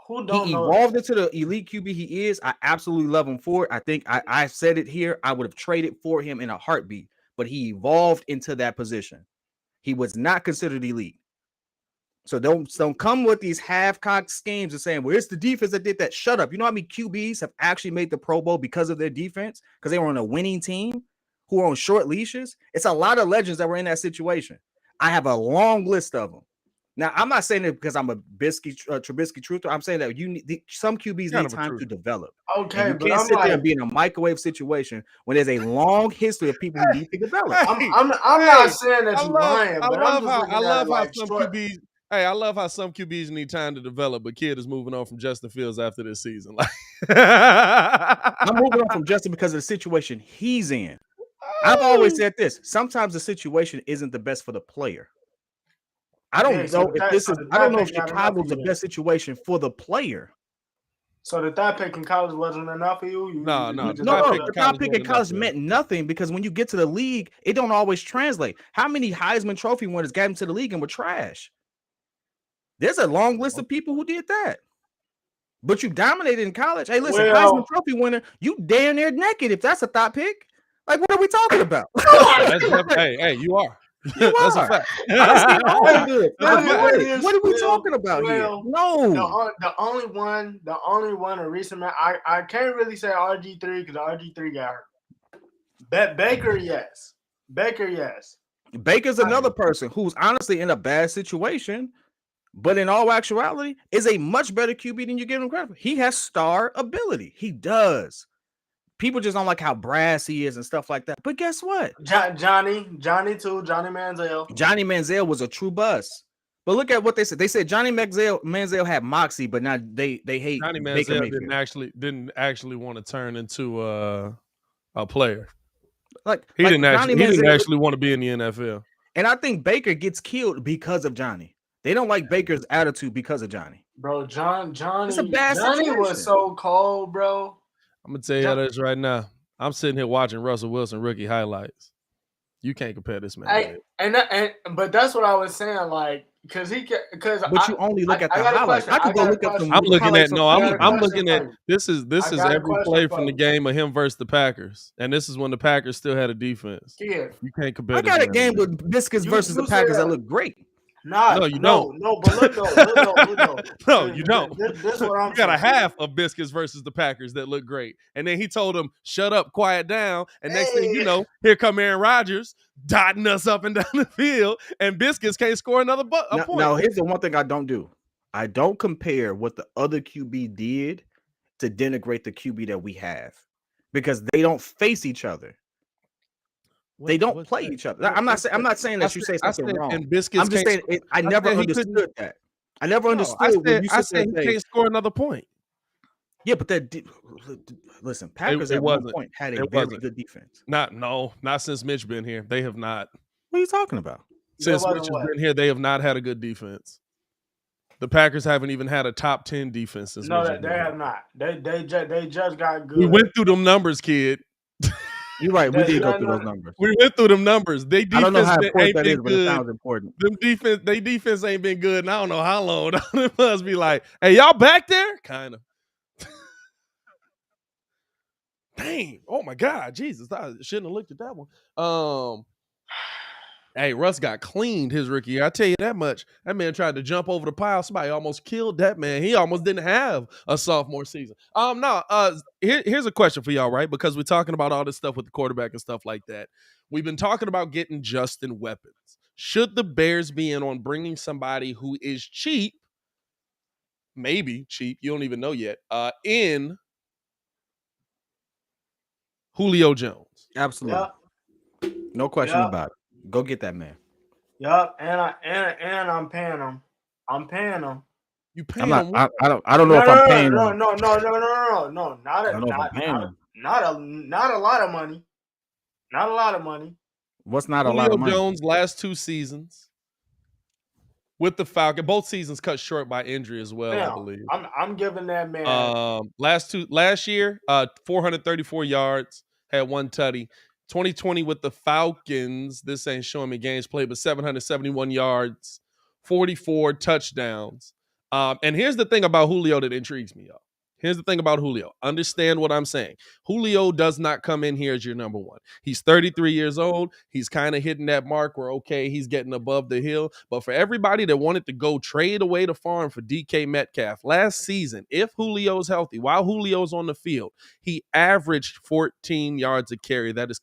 He evolved into the elite QB he is. I absolutely love him for it. I think I said it here. I would have traded for him in a heartbeat, but he evolved into that position. He was not considered elite. So don't come with these half-cocked schemes and saying, well, it's the defense that did that. Shut up. You know how many QBs have actually made the Pro Bowl because of their defense? Because they were on a winning team who are on short leashes? It's a lot of legends that were in that situation. I have a long list of them. Now, I'm not saying it because I'm a Trubisky truther. I'm saying that some QBs need time to develop. Okay, and you can't sit there and be in a microwave situation when there's a long history of people who need to develop. I'm not saying that you're lying, but I love how some QBs. Hey, I love how some QBs need time to develop, but Kid is moving on from Justin Fields after this season. I'm moving on from Justin because of the situation he's in. I've always said this. Sometimes the situation isn't the best for the player. I don't know if Chicago's the best situation for the player. So the third pick in college wasn't enough for you? No. The third pick in college meant nothing because when you get to the league, it don't always translate. How many Heisman Trophy winners got into the league and were trash? There's a long list of people who did that. But you dominated in college. Hey, listen, Heisman Trophy winner, you damn near naked if that's a top pick. Like, what are we talking about? Hey, you are. That's a fact. What are we talking about here? No. The only one in recent man, I can't really say RG3 because RG3 got hurt. Baker, yes. Baker's another person who's honestly in a bad situation, but in all actuality, is a much better QB than you give him credit for. He has star ability. He does. People just don't like how brass he is and stuff like that. But guess what? Johnny Manziel. Johnny Manziel was a true bust. But look at what they said. They said Johnny Manziel had moxie, but now they hate Johnny Manziel didn't actually want to turn into a player. He didn't actually want to be in the NFL. And I think Baker gets killed because of Johnny. They don't like Baker's attitude because of Johnny. Bro, Johnny situation. Was so cold, bro. I'm gonna tell you this right now. I'm sitting here watching Russell Wilson rookie highlights. You can't compare this man. But that's what I was saying, like, because you only look at the highlights. I could go look at them. I'm looking at this is every play from the game of him versus the Packers, and this is when the Packers still had a defense. Yeah, you can't compare. I got a game with Biscuits versus the Packers that look great. No, you don't. No, but look though. No, you don't. This is what I'm saying. You got a half of Biscuits versus the Packers that look great. And then he told them, shut up, quiet down. And next thing you know, here come Aaron Rodgers dotting us up and down the field, and Biscuits can't score another point. Now, here's the one thing I don't do. I don't compare what the other QB did to denigrate the QB that we have because they don't face each other. They don't play each other. I'm not saying that you say something wrong. I'm just saying I never understood that. I never understood when you said he can't score another point. Yeah, but listen, Packers at one point had a very good defense. Not since Mitch been here. They have not. What are you talking about? Since Mitch has been here, they have not had a good defense. The Packers haven't even had a top 10 defense since No, Reggie they Bush. have not. They just got good. We went through them numbers, kid. You're right. We did go Yeah, through no. those numbers. We went through them numbers. They I don't know defense how important ain't that is, been but it good. sounds important. They defense ain't been good, and I don't know how long. It must be like, hey, y'all back there? Kind of. Dang. Oh my God. Jesus. I shouldn't have looked at that one. Hey, Russ got cleaned his rookie year. I tell you that much. That man tried to jump over the pile. Somebody almost killed that man. He almost didn't have a sophomore season. Here's a question for y'all, right? Because we're talking about all this stuff with the quarterback and stuff like that. We've been talking about getting Justin weapons. Should the Bears be in on bringing somebody who is cheap, maybe cheap, you don't even know yet, in Julio Jones? Absolutely. Yep. No question Yep. about it. Go get that man. Yup, and I'm paying him. I'm paying him. You I'm paying not. him? I don't know if I'm paying him. No. Not I don't know if I'm paying him. Not a lot of money. Not a lot of money. What's not a Julio lot of money? Jones last 2 seasons with the Falcons, both seasons cut short by injury as well, Now, I believe. I'm giving that man Last year, 434 yards, had 1 tutty. 2020 with the Falcons, this ain't showing me games played, but 771 yards, 44 touchdowns. And here's the thing about Julio that intrigues me, y'all. Here's the thing about Julio. Understand what I'm saying. Julio does not come in here as your number one. He's 33 years old. He's kind of hitting that mark where, okay, he's getting above the hill. But for everybody that wanted to go trade away the farm for DK Metcalf, last season, if Julio's healthy, while Julio's on the field, he averaged 14 yards a carry. That is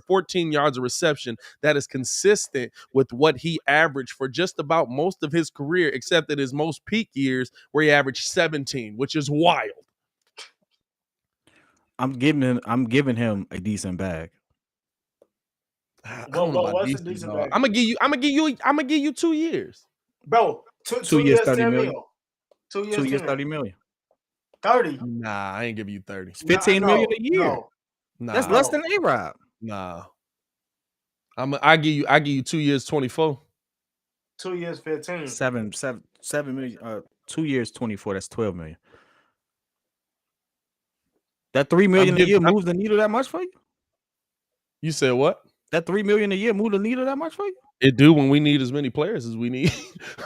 14 yards of reception. That is consistent with what he averaged for just about most of his career, except at his most peak years where he averaged 17, which is wild. I'm giving him a decent bag. I don't know about what's a decent, decent dog. bag? I'm gonna give you 2 years. Bro, 2 years, 30 10 million. mil. 2 years, 2 years, 10 30 million. 30. Nah, I ain't give you 30. It's 15 million a year. No. Nah, That's less than A-Rob. Nah. I give you 2 years, 24. 2 years, 15. 7 million. 2 years, 24. That's 12 million. That $3 million a year moves the needle that much for you? You said what? That $3 million a year move the needle that much for you? It do when we need as many players as we need.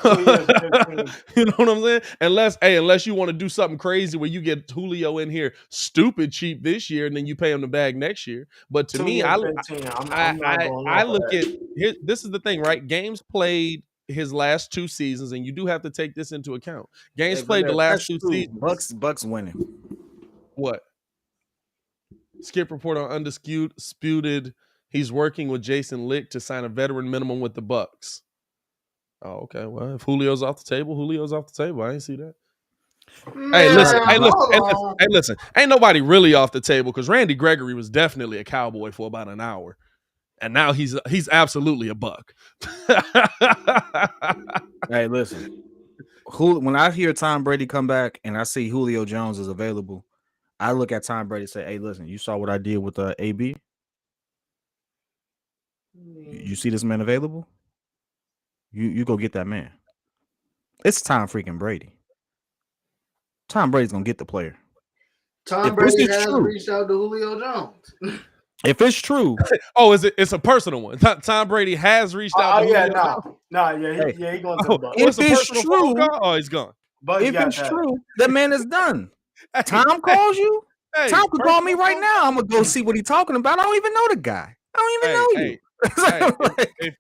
2 years, 15. You know what I'm saying? Unless you want to do something crazy where you get Julio in here stupid cheap this year and then you pay him the bag next year. But to 2 me, years, I 15. I'm not going I off of look that. at here. This is the thing, right? Games played his last 2 seasons, and you do have to take this into account. Games Hey, played the last that's 2 true. seasons. Bucks winning. What? Skip report on Undisputed. He's working with Jason Lick to sign a veteran minimum with the Bucks. Oh, okay. Well, if Julio's off the table, Julio's off the table. I ain't see that. Hey, listen. Ain't nobody really off the table because Randy Gregory was definitely a Cowboy for about an hour. And now he's absolutely a Buck. Hey, listen. When I hear Tom Brady come back and I see Julio Jones is available, I look at Tom Brady and say, hey, listen, you saw what I did with AB? You see this man available? You go get that man. It's Tom freaking Brady. Tom Brady's going to get the player. Tom Brady has reached out to Julio Jones. If it's true. Oh, it's a personal one. Tom Brady has reached out to Julio Jones. He going to the Bucks. If it's true, oh, he's gone. If it's true, that man is done. Tom calls you? Tom could call me right now. I'm going to go see what he's talking about. I don't even know the guy. I don't even know you.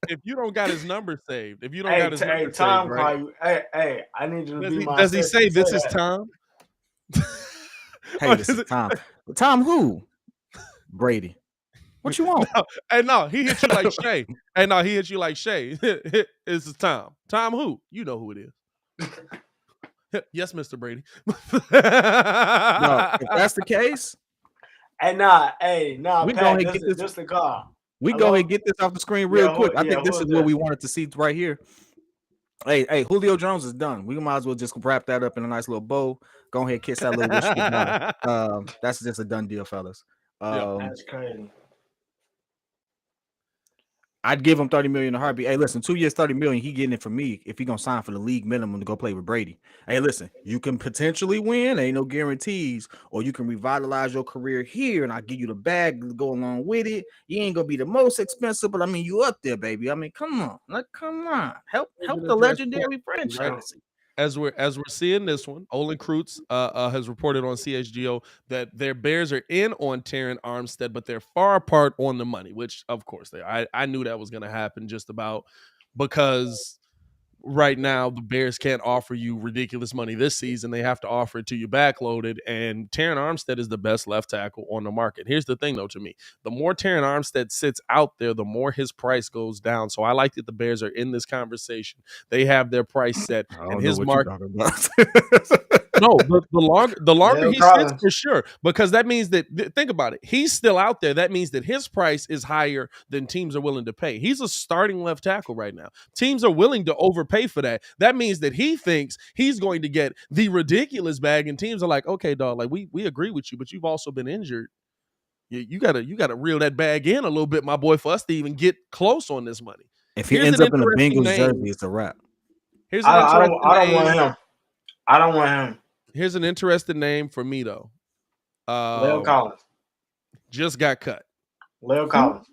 If you don't got his number saved, if you don't got his number Tom saved, right? call you. Hey, I need you to be my. Does he say this is Tom? Hey, this is Tom. Tom who? Brady. What you want? No, he hit you like Shay. He hit you like Shay. This is Tom. Tom who? You know who it is. Yes, Mr. Brady. No, if that's the case, we go ahead and get this. Just the call. We go ahead and get this off the screen real quick. I think this is what we wanted to see right here. Hey, Julio Jones is done. We might as well just wrap that up in a nice little bow. Go ahead and kiss that little wish goodbye. That's just a done deal, fellas. That's crazy. I'd give him $30 million in a heartbeat. Hey, listen, 2 years, $30 million. He getting it from me if he gonna sign for the league minimum to go play with Brady. Hey, listen, you can potentially win. Ain't no guarantees, or you can revitalize your career here, and I'll give you the bag to go along with it. You ain't gonna be the most expensive, but I mean, you up there, baby. I mean, come on, come on, help Here's an the interesting point. legendary franchise. As we're seeing this one, Olin Kreutz has reported on CHGO that their Bears are in on Terran Armstead, but they're far apart on the money, which of course I knew that was going to happen just about because right now the Bears can't offer you ridiculous money this season. They have to offer it to you backloaded, and Terran Armstead is the best left tackle on the market. Here's the thing, though, to me. The more Terran Armstead sits out there, the more his price goes down. So I like that the Bears are in this conversation. They have their price set, and his market. No, the longer he sits, for sure, because that means that think about it. He's still out there. That means that his price is higher than teams are willing to pay. He's a starting left tackle right now. Teams are willing to overpay for that. That means that he thinks he's going to get the ridiculous bag, and teams are like, okay, dog, like we agree with you, but you've also been injured. You gotta reel that bag in a little bit, my boy, for us to even get close on this money. If he ends up in a Bengals jersey, it's a wrap. Here's an interesting I don't want him. I don't want him. Here's an interesting name for me, though. Leo Collins. Just got cut. Leo Collins.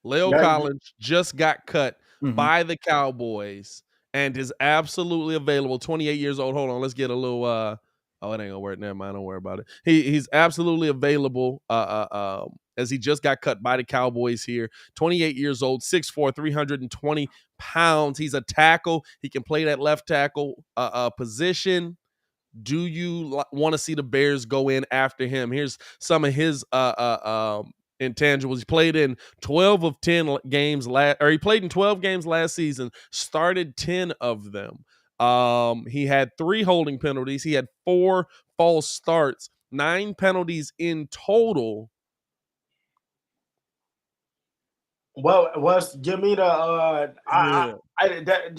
Collins just got cut by the Cowboys and is absolutely available. 28 years old. Hold on. Let's get a little it ain't gonna work. Never mind. Don't worry about it. He's absolutely available as he just got cut by the Cowboys here. 28 years old, 6'4", 320 pounds. He's a tackle. He can play that left tackle position. Do you want to see the Bears go in after him? Here's some of his intangibles. He played in 12 of 10 games he played in 12 games last season, started 10 of them. He had 3 holding penalties. He had 4 false starts, 9 penalties in total. Well, give me the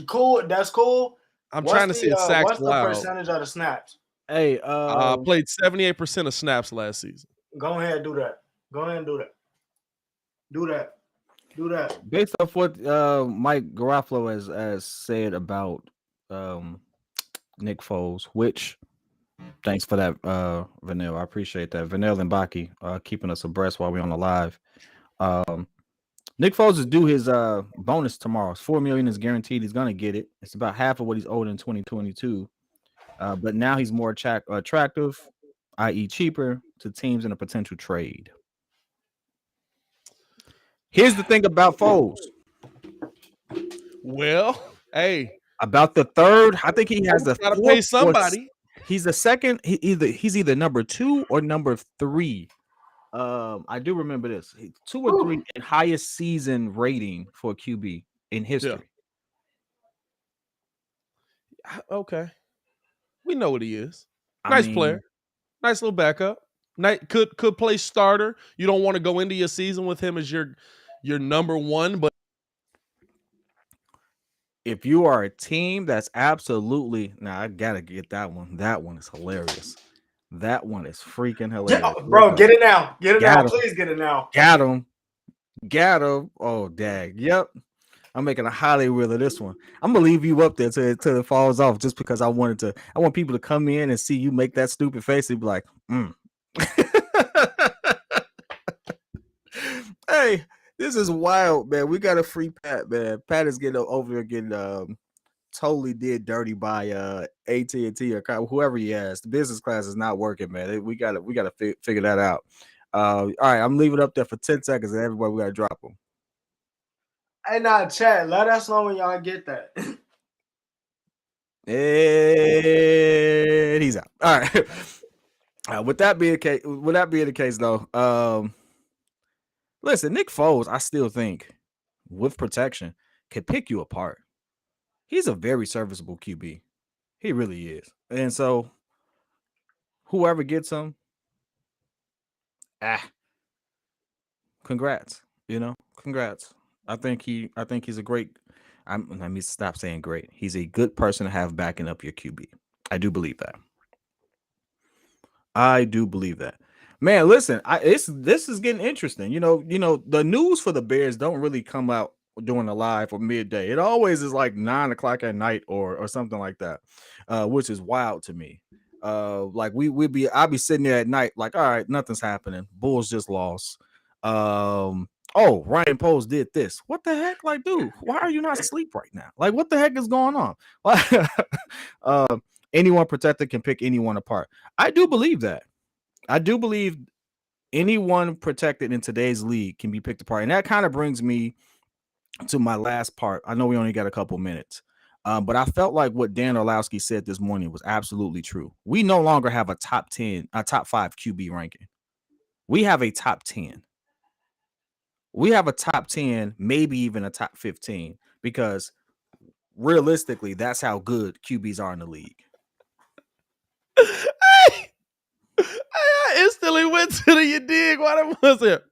cool. That's cool. I'm trying to see a sacks what's the percentage of the snaps? Hey, played 78% of snaps last season. Go ahead, do that. Go ahead and do that. Do that. Based off what Mike Garofalo has said about Nick Foles, which thanks for that, Vanille. I appreciate that. Vanille and Baki keeping us abreast while we're on the live. Nick Foles is due his bonus tomorrow. It's $4 million is guaranteed. He's gonna get it. It's about half of what he's owed in 2022. But now he's more attractive, i.e., cheaper to teams in a potential trade. Here's the thing about Foles. Well, hey, about the third, I think he has the gotta pay somebody. He's the second. He's either number 2 or number 3. I do remember this. 2 or 3 highest season rating for a QB in history. Yeah. Okay. We know what he is. Nice player. Nice little backup. Could play starter. You don't want to go into your season with him as your number 1, but if you are a team that's absolutely I gotta get that one. That one is hilarious. That one is freaking hilarious. Yeah, bro, get it now. Get it now. Please get it now. Got him. Oh, dag. Yep. I'm making a highlight reel of this one. I'm gonna leave you up there till it falls off, just because I want people to come in and see you make that stupid face and be like, Hey, this is wild, man. We got a free Pat, man. Pat is getting over here getting totally did dirty by AT&T or whoever he has. The business class is not working, man. We gotta figure that out. All right, I'm leaving it up there for 10 seconds, and everybody, we gotta drop them. Hey, now, chat. Let us know when y'all get that. And he's out. All right. With that being the case, though, listen, Nick Foles, I still think with protection can pick you apart. He's a very serviceable QB. He really is. And so whoever gets him, congrats. Congrats. I think he's a great. Let me stop saying great. He's a good person to have backing up your QB. I do believe that. Man, listen, this is getting interesting. The news for the Bears don't really come out doing a live or midday. It always is like 9 o'clock at night or something like that, which is wild to me. Like I'll be sitting there at night, like, all right, nothing's happening. Bulls just lost. Oh, Ryan Poles did this. What the heck? Like, dude, why are you not asleep right now? Like, what the heck is going on? Anyone protected can pick anyone apart. I do believe that. I do believe anyone protected in today's league can be picked apart. And that kind of brings me to my last part. I know we only got a couple minutes, but I felt like what Dan Orlowski said this morning was absolutely true. We no longer have a top 5 QB ranking. We have a top 10. We have a top 10, maybe even a top 15, because realistically, that's how good QBs are in the league. I instantly went to the you dig what it was here.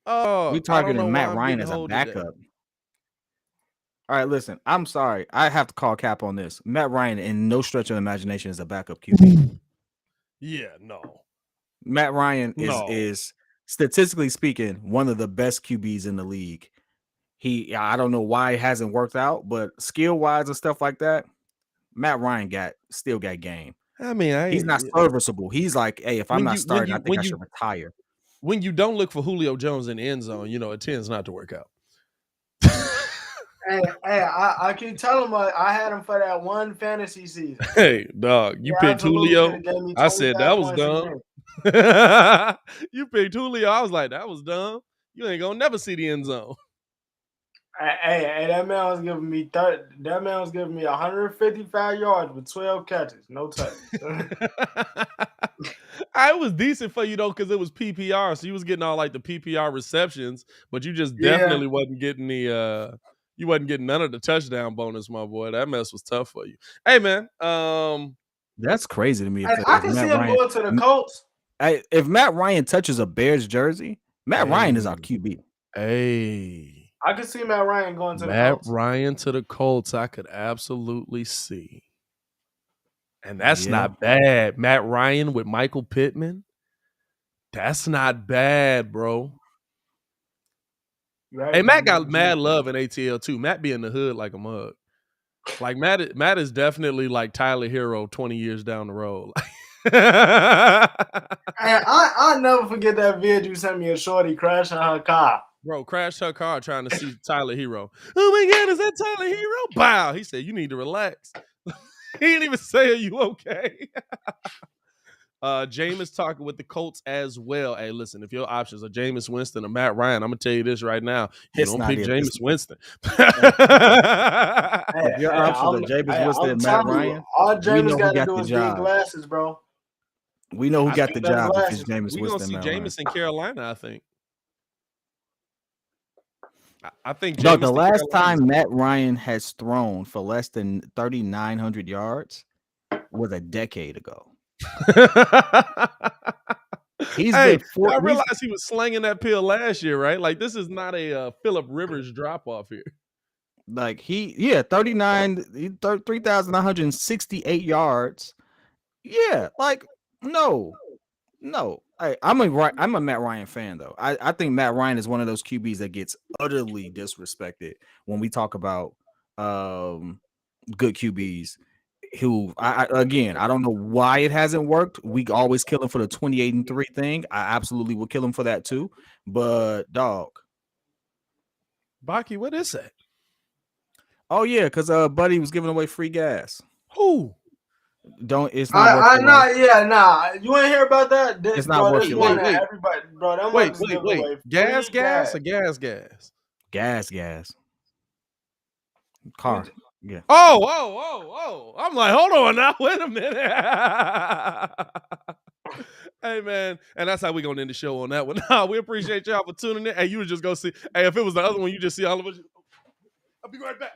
Oh, we targeting Matt Ryan as a backup. All right, listen, I'm sorry. I have to call cap on this. Matt Ryan, in no stretch of imagination, is a backup QB. Yeah, no. Matt Ryan is statistically speaking one of the best QBs in the league. I don't know why it hasn't worked out, but skill wise and stuff like that, Matt Ryan still got game. I mean, he's not serviceable. He's like, hey, if I'm not starting, I think I should retire. When you don't look for Julio Jones in the end zone, it tends not to work out. Hey, I keep telling him I had him for that one fantasy season. Hey, dog, you picked Julio. I said that was dumb. You picked Julio. I was like, that was dumb. You ain't gonna never see the end zone. Hey, that man was giving me 155 yards with 12 catches, no touch. I was decent for you though, because it was PPR, so you was getting all like the PPR receptions, but you just definitely wasn't getting the you wasn't getting none of the touchdown bonus, my boy. That mess was tough for you. Hey man, that's crazy to me. I can see him going to the Colts. If Matt Ryan touches a Bears jersey, Matt Ryan is our QB. Hey, I could see Matt Ryan going to the Colts. Matt Ryan to the Colts, I could absolutely see. And that's not bad. Matt Ryan with Michael Pittman. That's not bad, bro. Right. Hey, Matt got mad love in ATL too. Matt be in the hood like a mug. Like Matt is definitely like Tyler Hero 20 years down the road. I'll never forget that video you sent me of shorty crashing her car. Bro, crashed her car trying to see Tyler Hero. Oh my God, is that Tyler Hero? Wow. He said, you need to relax. He didn't even say, are you okay? Jameis talking with the Colts as well. Hey, listen, if your options are Jameis Winston or Matt Ryan, I'm going to tell you this right now. You don't pick Jameis Winston. If your options are Jameis Winston and Matt Ryan, all Jameis got to do is get glasses, bro. We know who got the job if it's Jameis Winston. We're going to see Jameis in Carolina, I think. I think no, the last time Matt Ryan has thrown for less than 3,900 yards was a decade ago. I realized he was slanging that pill last year, right? Like this is not a Phillip Rivers drop off here. Like 3,968 yards. Yeah, like no. I'm a Matt Ryan fan though. I think Matt Ryan is one of those QBs that gets utterly disrespected when we talk about good QBs. Who I don't know why it hasn't worked. We always kill him for the 28-3 thing. I absolutely would kill him for that too. But dog, Baki, what is that? Oh yeah, because Buddy was giving away free gas. Who? It's not. You ain't hear about that? It's not working. Wait. Everybody, bro. Wait. Gas or gas? Gas. Car. Yeah. Oh. I'm like, hold on now. Wait a minute. Hey, man. And that's how we're going to end the show on that one. We appreciate y'all for tuning in. Hey, you was just going to see. Hey, if it was the other one, you just see all of us. I'll be right back.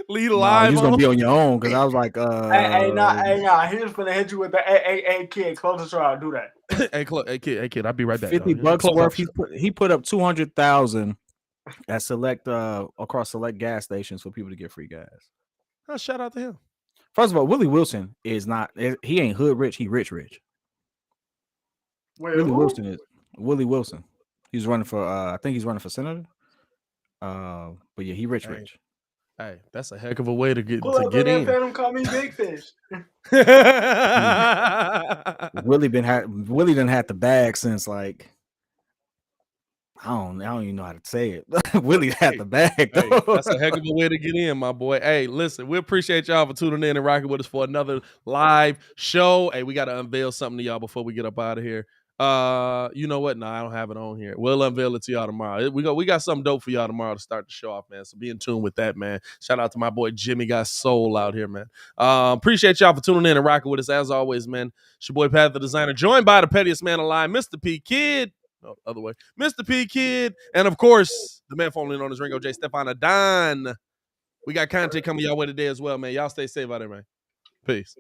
Lead live. You're going to be on your own because I was like, Hey, he was going to hit you with the hey, kid, close the trial. Do that. Hey, kid, I'll be right back. $50 worth. He put up 200,000 at across select gas stations for people to get free gas. Shout out to him. First of all, Willie Wilson is not. He ain't hood rich. He rich. Wait, Willie who? Wilson is Willie Wilson. He's running for I think he's running for senator. But yeah, he rich. Hey, that's a heck of a way to get Pull up on that in. Phantom, call me Big Fish. Willie done had the bag since like I don't even know how to say it. Willie had the bag though. Hey, that's a heck of a way to get in, my boy. Hey, listen, we appreciate y'all for tuning in and rocking with us for another live show. Hey, we got to unveil something to y'all before we get up out of here. You know what? No, I don't have it on here. We'll unveil it to y'all tomorrow. We got something dope for y'all tomorrow to start the show off, man. So be in tune with that, man. Shout out to my boy Jimmy got soul out here, man. Appreciate y'all for tuning in and rocking with us as always, man. It's your boy Pat the Designer, joined by the pettiest man alive, Mr. P Kid. No, other way. Mr. P Kid. And of course, the man formerly known as Ringo J. Stefan Adon. We got content coming y'all way today as well, man. Y'all stay safe out there, man. Peace.